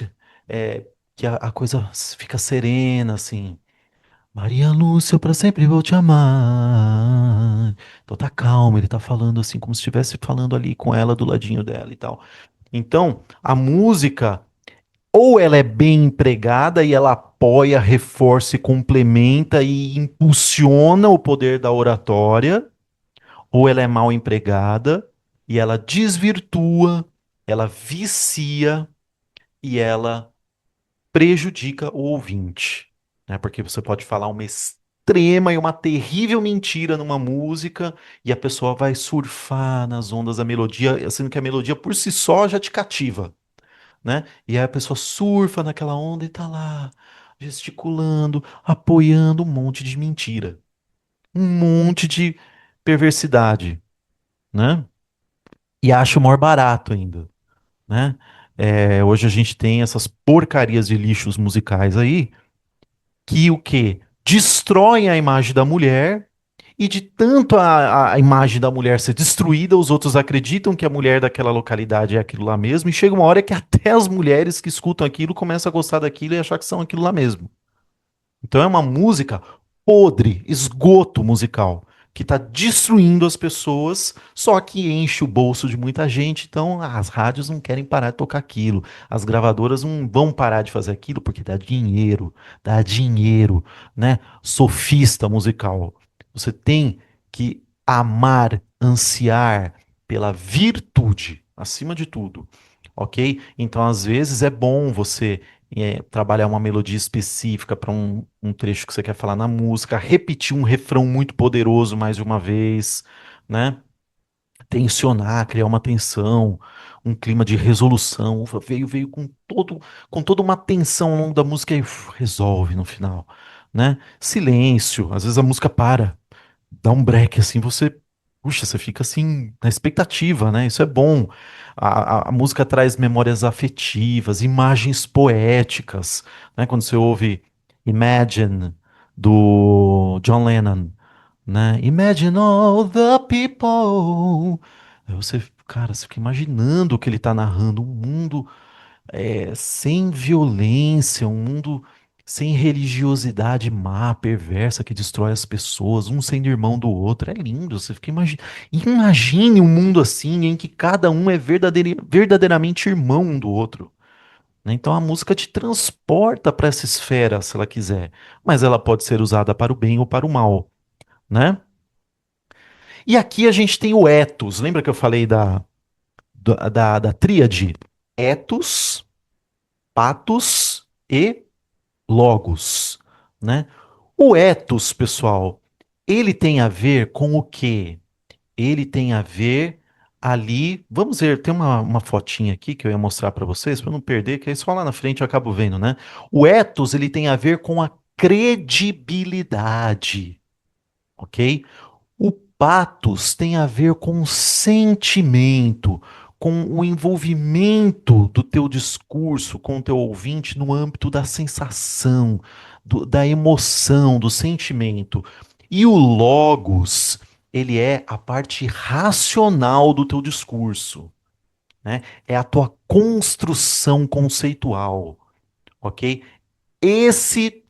é, que a coisa fica serena, assim. Maria Lúcia, eu pra sempre vou te amar. Então tá calmo, ele tá falando assim, como se estivesse falando ali com ela, do ladinho dela e tal. Então, a música, ou ela é bem empregada e ela apoia, reforça e complementa e impulsiona o poder da oratória, ou ela é mal empregada e ela desvirtua, ela vicia e ela prejudica o ouvinte, né? Porque você pode falar uma extrema e uma terrível mentira numa música e a pessoa vai surfar nas ondas da melodia, sendo que a melodia por si só já te cativa, né? E aí a pessoa surfa naquela onda e tá lá, gesticulando, apoiando um monte de mentira, um monte de perversidade, né? E acha o maior barato ainda, né? Hoje a gente tem essas porcarias de lixos musicais aí que o quê? Destroem a imagem da mulher e de tanto a imagem da mulher ser destruída, os outros acreditam que a mulher daquela localidade é aquilo lá mesmo, e chega uma hora que até as mulheres que escutam aquilo começam a gostar daquilo e achar que são aquilo lá mesmo. Então é uma música podre, esgoto musical, que está destruindo as pessoas, só que enche o bolso de muita gente. Então as rádios não querem parar de tocar aquilo, as gravadoras não vão parar de fazer aquilo porque dá dinheiro, né? Sofista musical. Você tem que amar, ansiar pela virtude, acima de tudo, ok? Então às vezes é bom você trabalhar uma melodia específica para um trecho que você quer falar na música, repetir um refrão muito poderoso mais de uma vez, né? Tensionar, criar uma tensão, um clima de resolução. Veio com toda uma tensão ao longo da música e resolve no final, né? Silêncio, às vezes a música para, dá um break assim, puxa, você fica assim na expectativa, né? Isso é bom. A música traz memórias afetivas, imagens poéticas, né? Quando você ouve Imagine do John Lennon, né? Imagine all the people. Aí você, cara, você fica imaginando o que ele está narrando, um mundo sem violência, um mundo sem religiosidade má, perversa, que destrói as pessoas, um sendo irmão do outro. É lindo. Você fica imagine um mundo assim, em que cada um é verdadeiramente irmão um do outro, né? Então a música te transporta para essa esfera, se ela quiser, mas ela pode ser usada para o bem ou para o mal, né? E aqui a gente tem o ethos. Lembra que eu falei da tríade? Ethos, patos e logos, né? O ethos, pessoal, ele tem a ver com o quê? Ele tem a ver ali. Vamos ver, tem uma fotinha aqui que eu ia mostrar para vocês, para não perder, que aí só lá na frente eu acabo vendo, né? O ethos, ele tem a ver com a credibilidade, ok? O patos tem a ver com o sentimento, com o envolvimento do teu discurso com o teu ouvinte no âmbito da sensação, da emoção, do sentimento. E o logos, ele é a parte racional do teu discurso. né? É a tua construção conceitual, ok? Esse,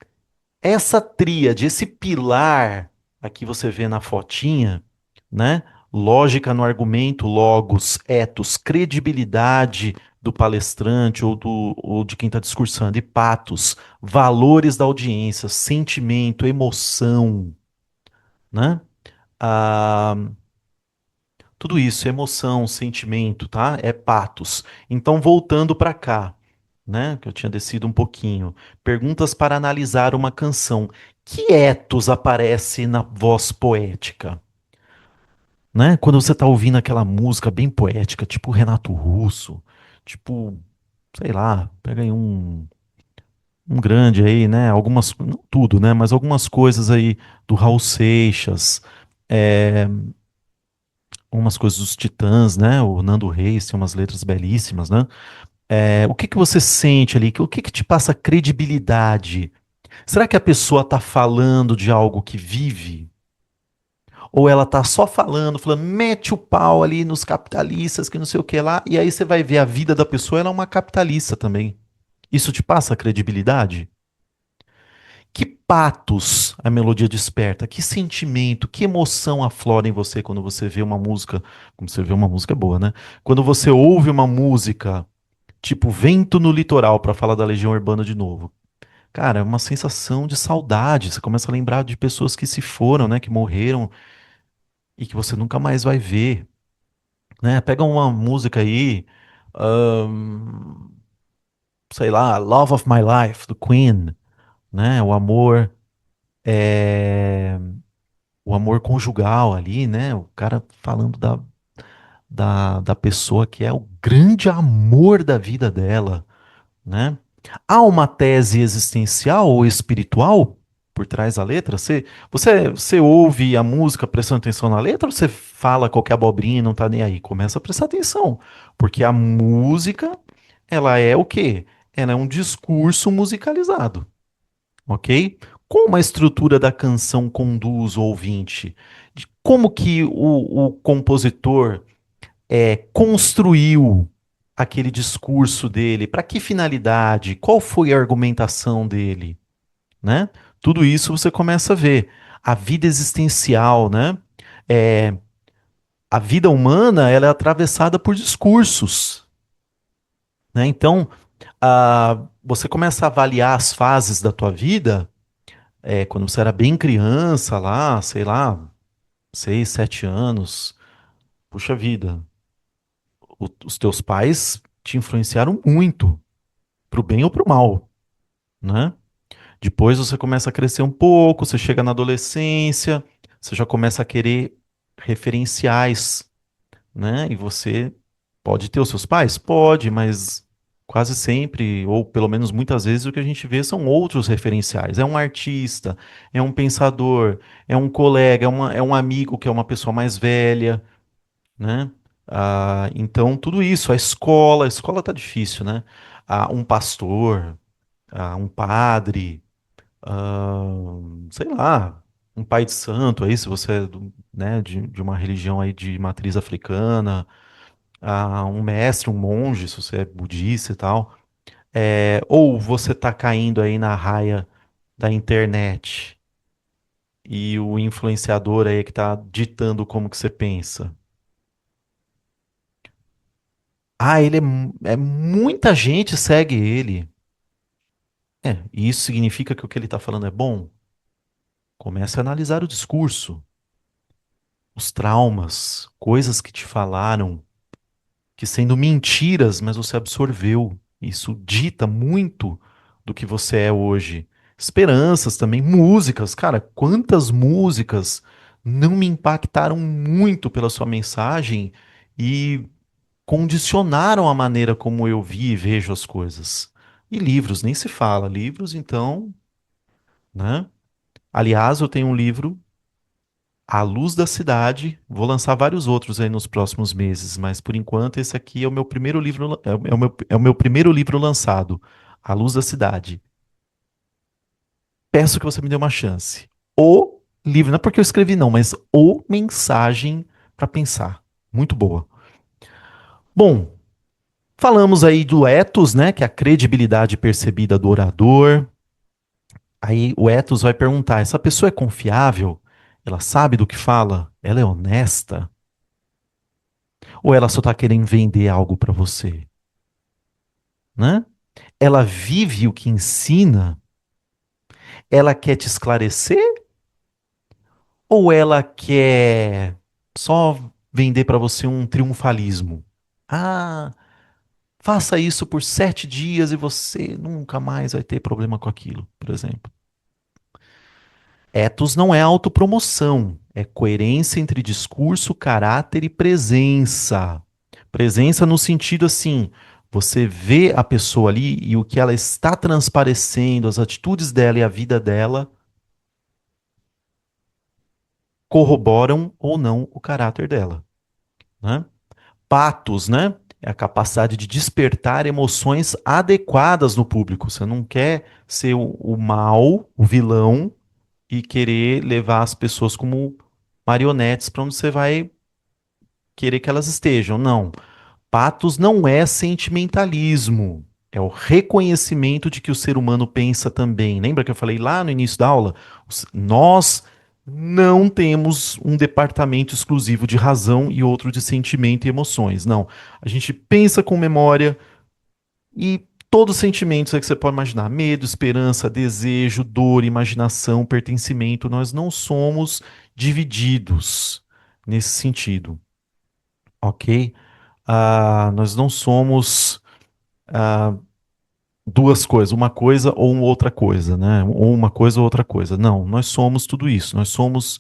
essa tríade, esse pilar, aqui você vê na fotinha, né? Lógica no argumento, logos, ethos, credibilidade do palestrante ou de quem está discursando, e patos, valores da audiência, sentimento, emoção, né? Ah, tudo isso, emoção, sentimento, tá? É patos. Então, voltando para cá, né? Que eu tinha descido um pouquinho. Perguntas para analisar uma canção. Que etos aparece na voz poética? Né? Quando você está ouvindo aquela música bem poética, tipo Renato Russo, tipo, sei lá, pega aí um grande aí, né? Algumas, não tudo, né? Mas algumas coisas aí do Raul Seixas, é, umas coisas dos Titãs, né? O Nando Reis tem umas letras belíssimas, né? O que que você sente ali? O que que te passa credibilidade? Será que a pessoa está falando de algo que vive? Ou ela tá só falando, mete o pau ali nos capitalistas, que não sei o que lá, e aí você vai ver a vida da pessoa, ela é uma capitalista também. Isso te passa credibilidade? Que patos a melodia desperta? Que sentimento, que emoção aflora em você quando você vê uma música, como você vê uma música boa, né? Quando você ouve uma música, tipo Vento no Litoral, para falar da Legião Urbana de novo. Cara, é uma sensação de saudade. Você começa a lembrar de pessoas que se foram, né, que morreram e que você nunca mais vai ver, né? Pega uma música aí, ahn, sei lá, Love of My Life, do Queen, né? É, o amor conjugal ali, né? O cara falando da pessoa que é o grande amor da vida dela, né? Há uma tese existencial ou espiritual por trás da letra? Você ouve a música prestando atenção na letra ou você fala qualquer abobrinha e não tá nem aí? Começa a prestar atenção, porque a música, ela é o quê? Ela é um discurso musicalizado, ok? Como a estrutura da canção conduz o ouvinte? Como que o compositor construiu aquele discurso dele? Para que finalidade? Qual foi a argumentação dele? Né? Tudo isso você começa a ver. A vida existencial, né? É, a vida humana ela é atravessada por discursos. Né? Então, você começa a avaliar as fases da tua vida quando você era bem criança, lá, sei lá, 6, 7 anos. Puxa vida, os teus pais te influenciaram muito, pro bem ou pro mal, né? Depois você começa a crescer um pouco, você chega na adolescência, você já começa a querer referenciais, né? E você pode ter os seus pais? Pode, mas quase sempre, ou pelo menos muitas vezes, o que a gente vê são outros referenciais. É um artista, é um pensador, é um colega, é um amigo que é uma pessoa mais velha, né? Então, tudo isso, a escola tá difícil, né? Um pastor, um padre, sei lá, um pai de santo aí, se você é né, de uma religião aí de matriz africana, um mestre, um monge, se você é budista e tal. Ou você tá caindo aí na raia da internet e o influenciador aí que tá ditando como que você pensa. Ele muita gente segue ele. E isso significa que o que ele está falando é bom? Comece a analisar o discurso, os traumas, coisas que te falaram, que sendo mentiras, mas você absorveu. Isso dita muito do que você é hoje. Esperanças também, músicas. Cara, quantas músicas não me impactaram muito pela sua mensagem e condicionaram a maneira como eu vi e vejo as coisas. E livros, nem se fala. Livros, então, né? Aliás, eu tenho um livro, A Luz da Cidade. Vou lançar vários outros aí nos próximos meses, mas por enquanto esse aqui é o meu primeiro livro, é o meu primeiro livro lançado, A Luz da Cidade. Peço que você me dê uma chance. O livro, não é porque eu escrevi não, mas o mensagem para pensar. Muito boa. Bom, Falamos aí do ethos, né, que é a credibilidade percebida do orador. Aí o ethos vai perguntar: essa pessoa é confiável? Ela sabe do que fala? Ela é honesta? Ou ela só está querendo vender algo para você, né? Ela vive o que ensina? Ela quer te esclarecer? Ou ela quer só vender para você um triunfalismo? Ah, faça isso por 7 dias e você nunca mais vai ter problema com aquilo, por exemplo. Ethos não é autopromoção, é coerência entre discurso, caráter e presença. Presença no sentido assim, você vê a pessoa ali e o que ela está transparecendo, as atitudes dela e a vida dela corroboram ou não o caráter dela, né? Patos, né? É a capacidade de despertar emoções adequadas no público. Você não quer ser o mal, o vilão, e querer levar as pessoas como marionetes para onde você vai querer que elas estejam. Não. Patos não é sentimentalismo. É o reconhecimento de que o ser humano pensa também. Lembra que eu falei lá no início da aula? Nós não temos um departamento exclusivo de razão e outro de sentimento e emoções. Não. A gente pensa com memória e todos os sentimentos é que você pode imaginar: medo, esperança, desejo, dor, imaginação, pertencimento. Nós não somos divididos nesse sentido, ok? Nós não somos duas coisas, uma coisa ou uma outra coisa, né? Ou uma coisa ou outra coisa. Não, nós somos tudo isso. Nós somos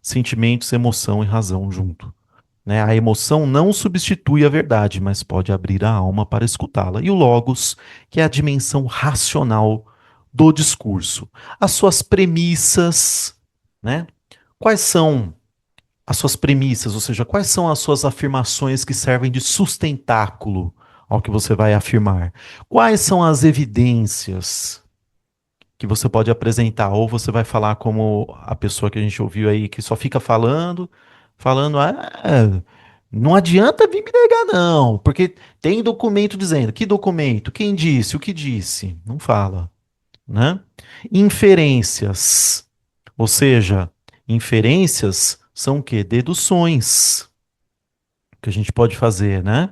sentimentos, emoção e razão junto, né? A emoção não substitui a verdade, mas pode abrir a alma para escutá-la. E o logos, que é a dimensão racional do discurso. As suas premissas, né? Quais são as suas premissas, ou seja, quais são as suas afirmações que servem de sustentáculo ao que você vai afirmar? Quais são as evidências que você pode apresentar? Ou você vai falar como a pessoa que a gente ouviu aí, que só fica falando, falando, não adianta vir me negar, não, porque tem documento dizendo. Que documento? Quem disse? O que disse? Não fala, né? Inferências, ou seja, inferências são o quê? Deduções que a gente pode fazer, né?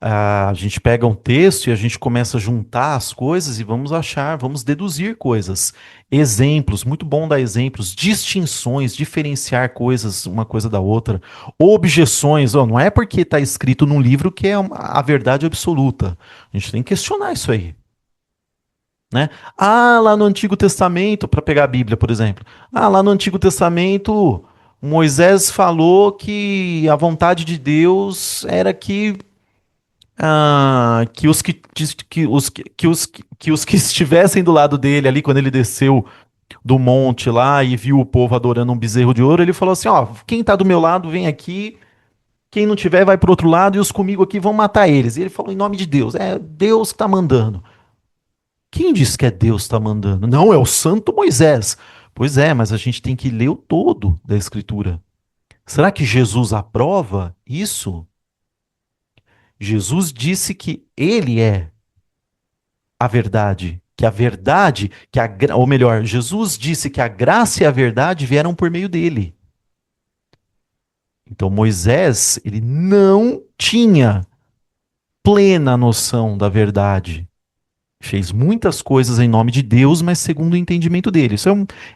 A gente pega um texto e a gente começa a juntar as coisas e vamos achar, vamos deduzir coisas. Exemplos, muito bom dar exemplos, distinções, diferenciar coisas uma coisa da outra. Objeções, ó, não é porque está escrito num livro que é a verdade absoluta. A gente tem que questionar isso aí, né? Lá no Antigo Testamento, para pegar a Bíblia, por exemplo. Lá no Antigo Testamento, Moisés falou que a vontade de Deus era que os que estivessem do lado dele ali quando ele desceu do monte lá e viu o povo adorando um bezerro de ouro, ele falou assim: ó, quem está do meu lado vem aqui, quem não tiver vai para o outro lado e os comigo aqui vão matar eles. E ele falou em nome de Deus, é Deus que está mandando. Quem disse que é Deus que está mandando? Não, é o Santo Moisés. Pois é, mas a gente tem que ler o todo da Escritura. Será que Jesus aprova isso? Jesus disse que ele é a verdade, que a verdade, ou melhor, Jesus disse que a graça e a verdade vieram por meio dele. Então Moisés, ele não tinha plena noção da verdade. Fez muitas coisas em nome de Deus, mas segundo o entendimento dele. Isso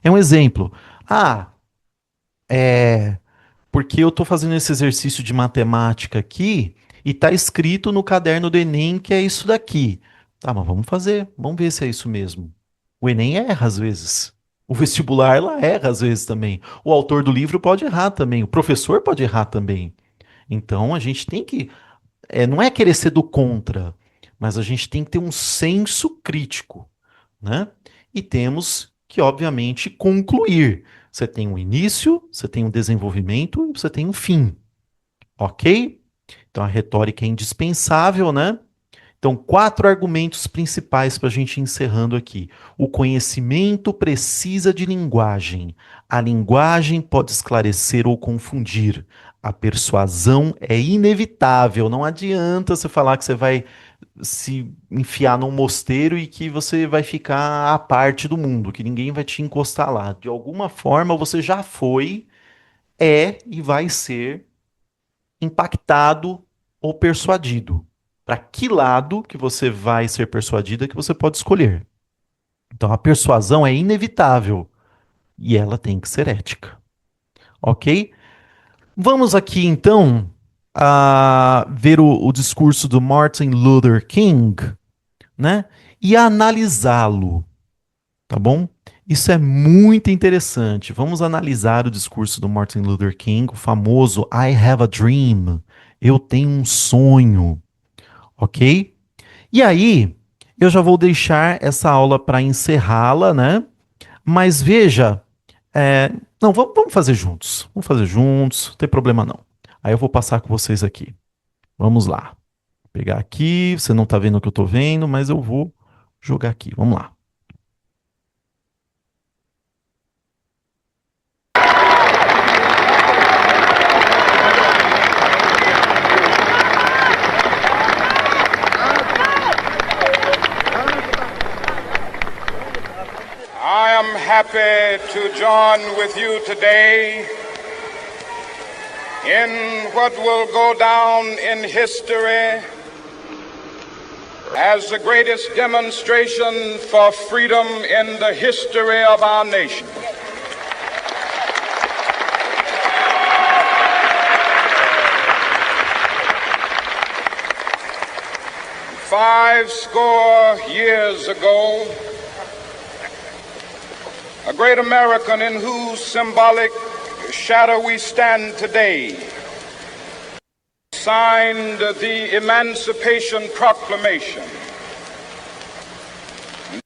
é um exemplo. Ah, porque eu estou fazendo esse exercício de matemática aqui e está escrito no caderno do Enem que é isso daqui. Tá, mas vamos fazer, vamos ver se é isso mesmo. O Enem erra às vezes. O vestibular ela erra às vezes também. O autor do livro pode errar também. O professor pode errar também. Então a gente tem que. Não é querer ser do contra, mas a gente tem que ter um senso crítico, né? E temos que, obviamente, concluir. Você tem um início, você tem um desenvolvimento e você tem um fim, ok? Então a retórica é indispensável, né? Então, 4 argumentos principais para a gente ir encerrando aqui. O conhecimento precisa de linguagem. A linguagem pode esclarecer ou confundir. A persuasão é inevitável. Não adianta você falar que você vai se enfiar num mosteiro e que você vai ficar à parte do mundo, que ninguém vai te encostar lá. De alguma forma, você já foi, é e vai ser impactado ou persuadido. Para que lado que você vai ser persuadido é que você pode escolher. Então, a persuasão é inevitável e ela tem que ser ética, ok? Vamos aqui então a ver o discurso do Martin Luther King, né? E analisá-lo, tá bom? Isso é muito interessante. Vamos analisar o discurso do Martin Luther King, o famoso I have a dream. Eu tenho um sonho, ok? E aí, eu já vou deixar essa aula para encerrá-la, né? Mas veja, não, vamos fazer juntos. Vamos fazer juntos, não tem problema não. Aí eu vou passar com vocês aqui. Vamos lá. Vou pegar aqui, você não está vendo o que eu estou vendo, mas eu vou jogar aqui. Vamos lá. I am happy to join with you today in what will go down in history as the greatest demonstration for freedom in the history of our nation. Five score years ago, a great American in whose symbolic shadow we stand today signed the Emancipation Proclamation.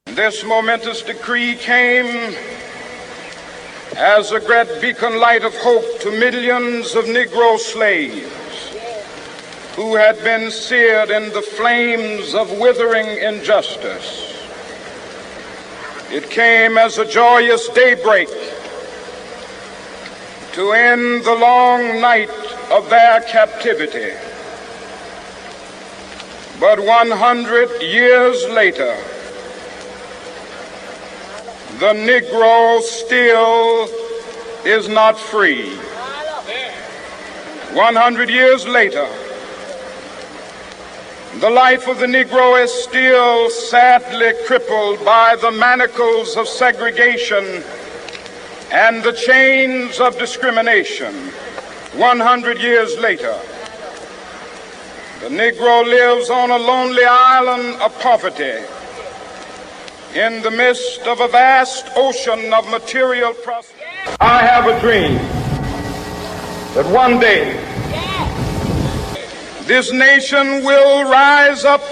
This momentous decree came as a great beacon light of hope to millions of Negro slaves who had been seared in the flames of withering injustice. It came as a joyous daybreak to end the long night of their captivity. But 100 years later, the Negro still is not free. 100 years later, the life of the Negro is still sadly crippled by the manacles of segregation and the chains of discrimination. 100 years later, the Negro lives on a lonely island of poverty in the midst of a vast ocean of material prosperity. I have a dream that one day this nation will rise up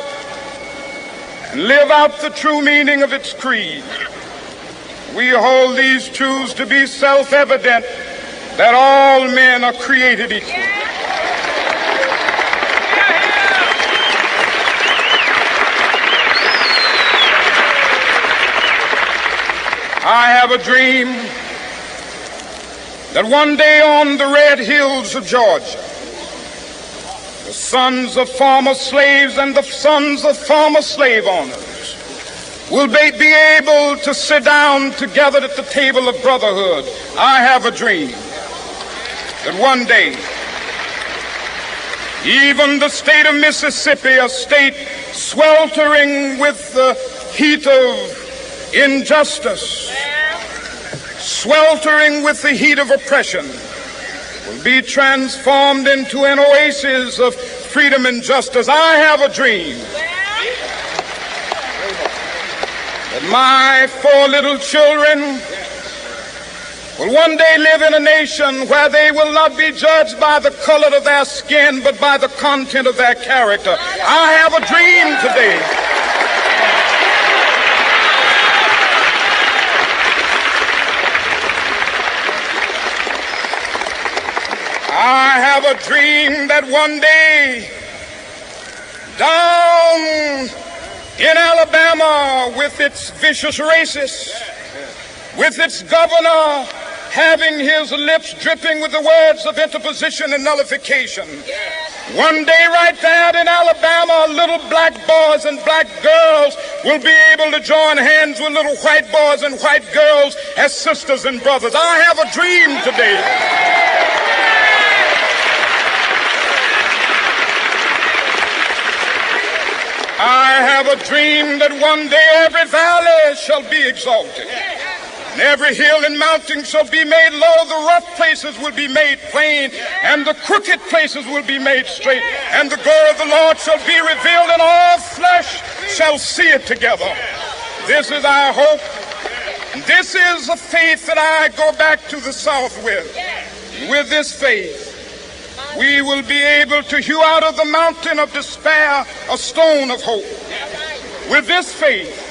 and live out the true meaning of its creed. We hold these truths to be self-evident, that all men are created equal. I have a dream that one day on the red hills of Georgia, the sons of former slaves and the sons of former slave owners will be able to sit down together at the table of brotherhood. I have a dream that one day, even the state of Mississippi, a state sweltering with the heat of injustice, sweltering with the heat of oppression, will be transformed into an oasis of freedom and justice. I have a dream that my 4 little children will one day live in a nation where they will not be judged by the color of their skin, but by the content of their character. I have a dream today I have a dream that one day down in Alabama, with its vicious racists, with its governor having his lips dripping with the words of interposition and nullification, One day right there in Alabama, little black boys and black girls will be able to join hands with little white boys and white girls as sisters and brothers. I have a dream today. I have a dream that one day every valley shall be exalted. And every hill and mountain shall be made low, the rough places will be made plain, and the crooked places will be made straight. And the glory of the Lord shall be revealed, and all flesh shall see it together. This is our hope. This is a faith that I go back to the South with. With this faith, we will be able to hew out of the mountain of despair a stone of hope. With this faith,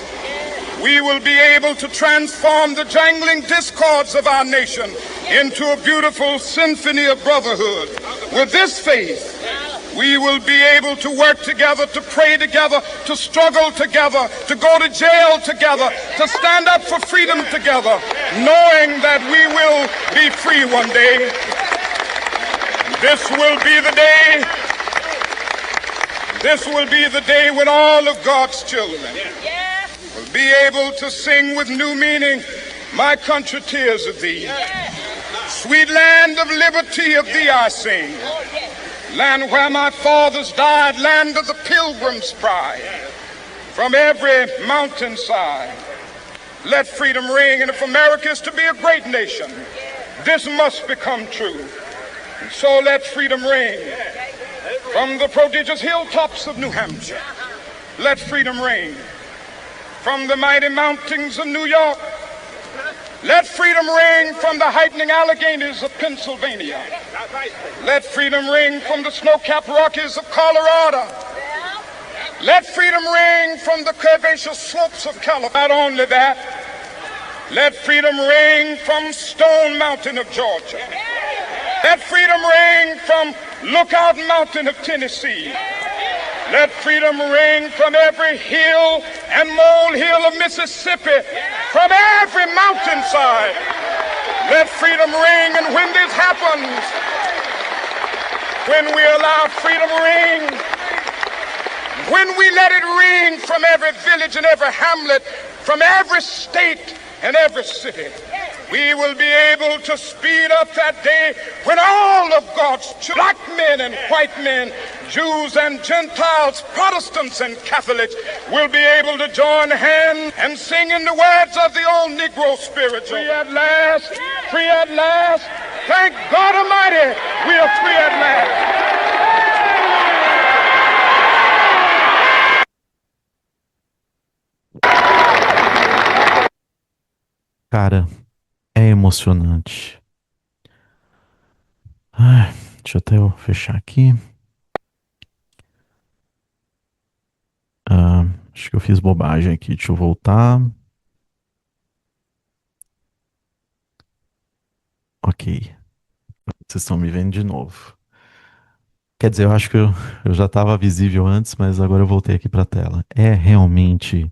we will be able to transform the jangling discords of our nation into a beautiful symphony of brotherhood. With this faith, we will be able to work together, to pray together, to struggle together, to go to jail together, to stand up for freedom together, knowing that we will be free one day. This will be the day. This will be the day when all of God's children will be able to sing with new meaning, my country, tears of thee. Sweet land of liberty, of thee I sing. Land where my fathers died, land of the pilgrim's pride. From every mountainside, let freedom ring. And if America is to be a great nation, this must become true. And so let freedom ring. From the prodigious hilltops of New Hampshire, let freedom ring. From the mighty mountains of New York, let freedom ring. From the heightening Alleghanies of Pennsylvania, let freedom ring. From the snow-capped Rockies of Colorado, let freedom ring. From the curvaceous slopes of California. Not only that, let freedom ring from Stone Mountain of Georgia. Let freedom ring from Lookout Mountain of Tennessee. Let freedom ring from every hill and molehill of Mississippi, from every mountainside. Let freedom ring, and when this happens, when we allow freedom ring, when we let it ring from every village and every hamlet, from every state and every city, we will be able to speed up that day when all of God's black men and white men, Jews and Gentiles, Protestants and Catholics, will be able to join hands and sing in the words of the old Negro spiritual. Free at last, free at last. Thank God Almighty, we are free at last. Cara, é emocionante. Ai, deixa eu até eu fechar aqui. Acho que eu fiz bobagem aqui. Deixa eu voltar. Ok. Vocês estão me vendo de novo. Quer dizer, eu acho que eu já estava visível antes, mas agora eu voltei aqui para a tela. É realmente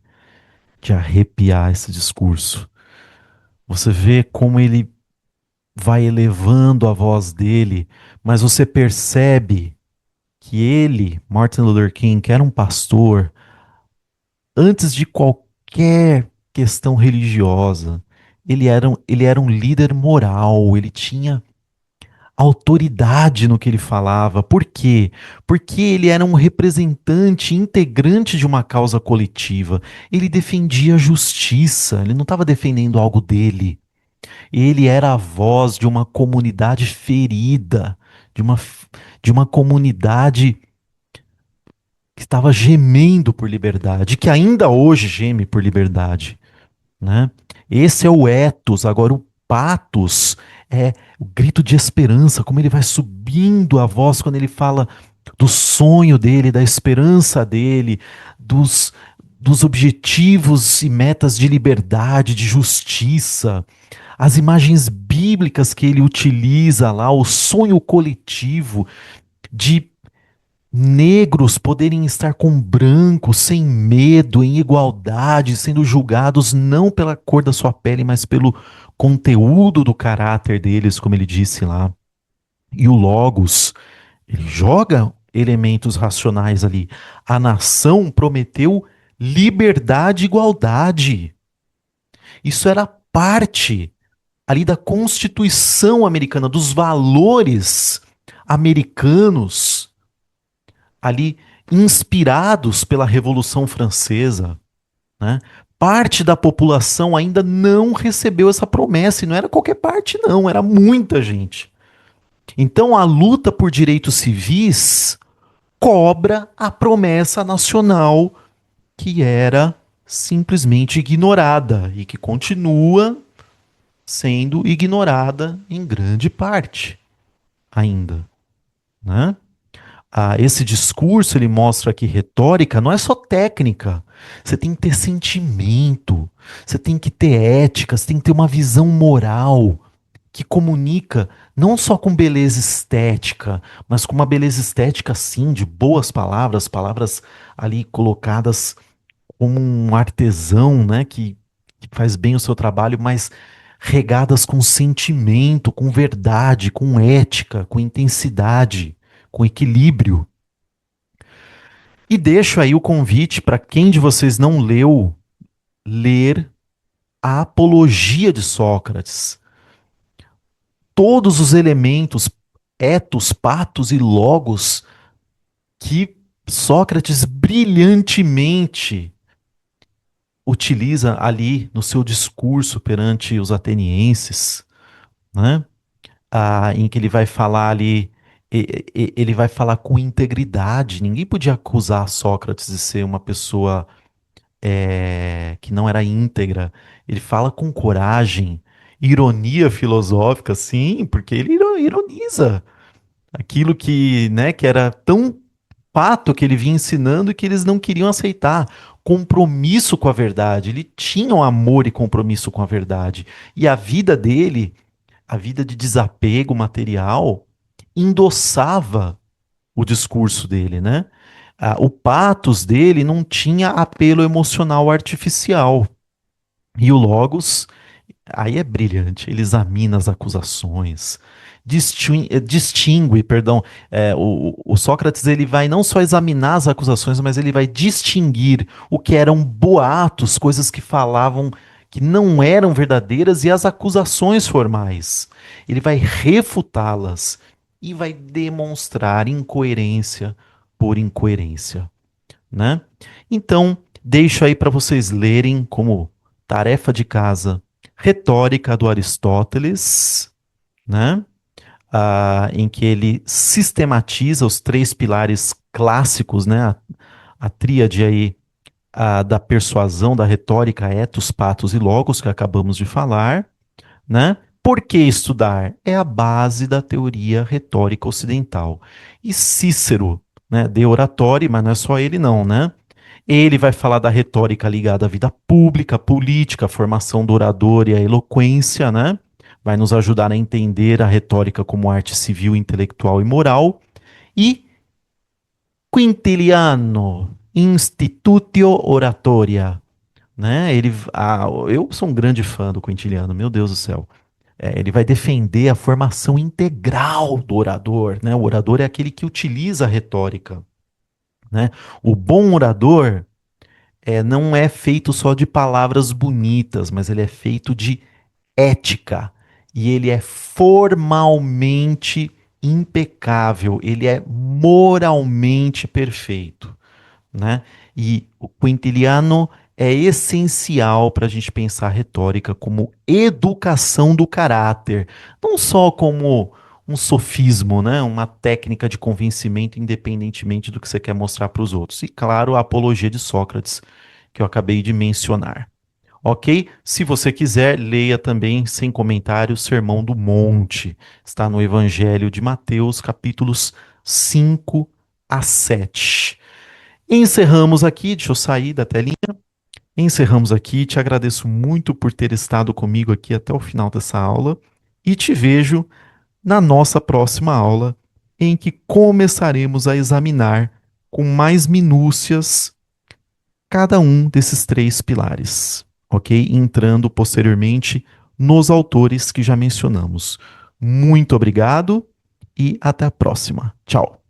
de arrepiar esse discurso. Você vê como ele vai elevando a voz dele, mas você percebe que ele, Martin Luther King, que era um pastor, antes de qualquer questão religiosa, ele era um líder moral, ele tinha autoridade no que ele falava. Por quê? Porque ele era um representante, integrante de uma causa coletiva. Ele defendia a justiça, ele não estava defendendo algo dele. Ele era a voz de uma comunidade ferida, de uma comunidade que estava gemendo por liberdade, que ainda hoje geme por liberdade, né? Esse é o ethos. Agora o pathos é o grito de esperança, como ele vai subindo a voz quando ele fala do sonho dele, da esperança dele, dos objetivos e metas de liberdade, de justiça, as imagens bíblicas que ele utiliza lá, o sonho coletivo de negros poderem estar com brancos, sem medo, em igualdade, sendo julgados não pela cor da sua pele, mas pelo conteúdo do caráter deles, como ele disse lá. E o Logos, elementos racionais ali. A nação prometeu liberdade e igualdade. Isso era parte ali da Constituição americana, dos valores americanos, ali inspirados pela Revolução Francesa, né? Parte da população ainda não recebeu essa promessa, e não era qualquer parte, não, era muita gente. Então a luta por direitos civis cobra a promessa nacional que era simplesmente ignorada e que continua sendo ignorada em grande parte ainda, né? Esse discurso ele mostra que retórica não é só técnica. Você tem que ter sentimento, você tem que ter ética, você tem que ter uma visão moral que comunica não só com beleza estética, mas com uma beleza estética sim, de boas palavras, palavras ali colocadas como um artesão, né, que faz bem o seu trabalho, mas regadas com sentimento, com verdade, com ética, com intensidade, com equilíbrio. E deixo aí o convite para quem de vocês não leu, ler a Apologia de Sócrates. Todos os elementos, etos, patos e logos que Sócrates brilhantemente utiliza ali no seu discurso perante os atenienses, né? Em que ele vai falar ali, ele vai falar com integridade. Ninguém podia acusar Sócrates de ser uma pessoa que não era íntegra. Ele fala com coragem, ironia filosófica, sim, porque ele ironiza aquilo que, né, que era tão fato que ele vinha ensinando e que eles não queriam aceitar. Compromisso com a verdade. Ele tinha um amor e compromisso com a verdade. E a vida dele, a vida de desapego material, endossava o discurso dele, né? O pathos dele não tinha apelo emocional artificial. E o Logos, aí é brilhante, ele examina as acusações, distingue, perdão, o Sócrates ele vai não só examinar as acusações, mas ele vai distinguir o que eram boatos, coisas que falavam que não eram verdadeiras e as acusações formais. Ele vai refutá-las e vai demonstrar incoerência por incoerência, né? Então, deixo aí para vocês lerem como tarefa de casa Retórica do Aristóteles, né? Em que ele sistematiza os três pilares clássicos, né? A tríade aí da persuasão, da retórica, ethos, pathos e logos, que acabamos de falar, né? Por que estudar? É a base da teoria retórica ocidental. E Cícero, né, de oratório, mas não é só ele não, né? Ele vai falar da retórica ligada à vida pública, política, a formação do orador e a eloquência, né? Vai nos ajudar a entender a retórica como arte civil, intelectual e moral. E Quintiliano, Institutio Oratoria, né? Eu sou um grande fã do Quintiliano, meu Deus do céu. Ele vai defender a formação integral do orador, né? O orador é aquele que utiliza a retórica, né? O bom orador não é feito só de palavras bonitas, mas ele é feito de ética. E ele é formalmente impecável, ele é moralmente perfeito, né? E o Quintiliano é essencial para a gente pensar a retórica como educação do caráter, não só como um sofismo, né? Uma técnica de convencimento independentemente do que você quer mostrar para os outros. E claro, a apologia de Sócrates, que eu acabei de mencionar. Ok? Se você quiser, leia também, sem comentário, o Sermão do Monte. Está no Evangelho de Mateus, capítulos 5 a 7. Encerramos aqui, deixa eu sair da telinha. Encerramos aqui, te agradeço muito por ter estado comigo aqui até o final dessa aula e te vejo na nossa próxima aula, em que começaremos a examinar com mais minúcias cada um desses três pilares, ok? Entrando posteriormente nos autores que já mencionamos. Muito obrigado e até a próxima. Tchau.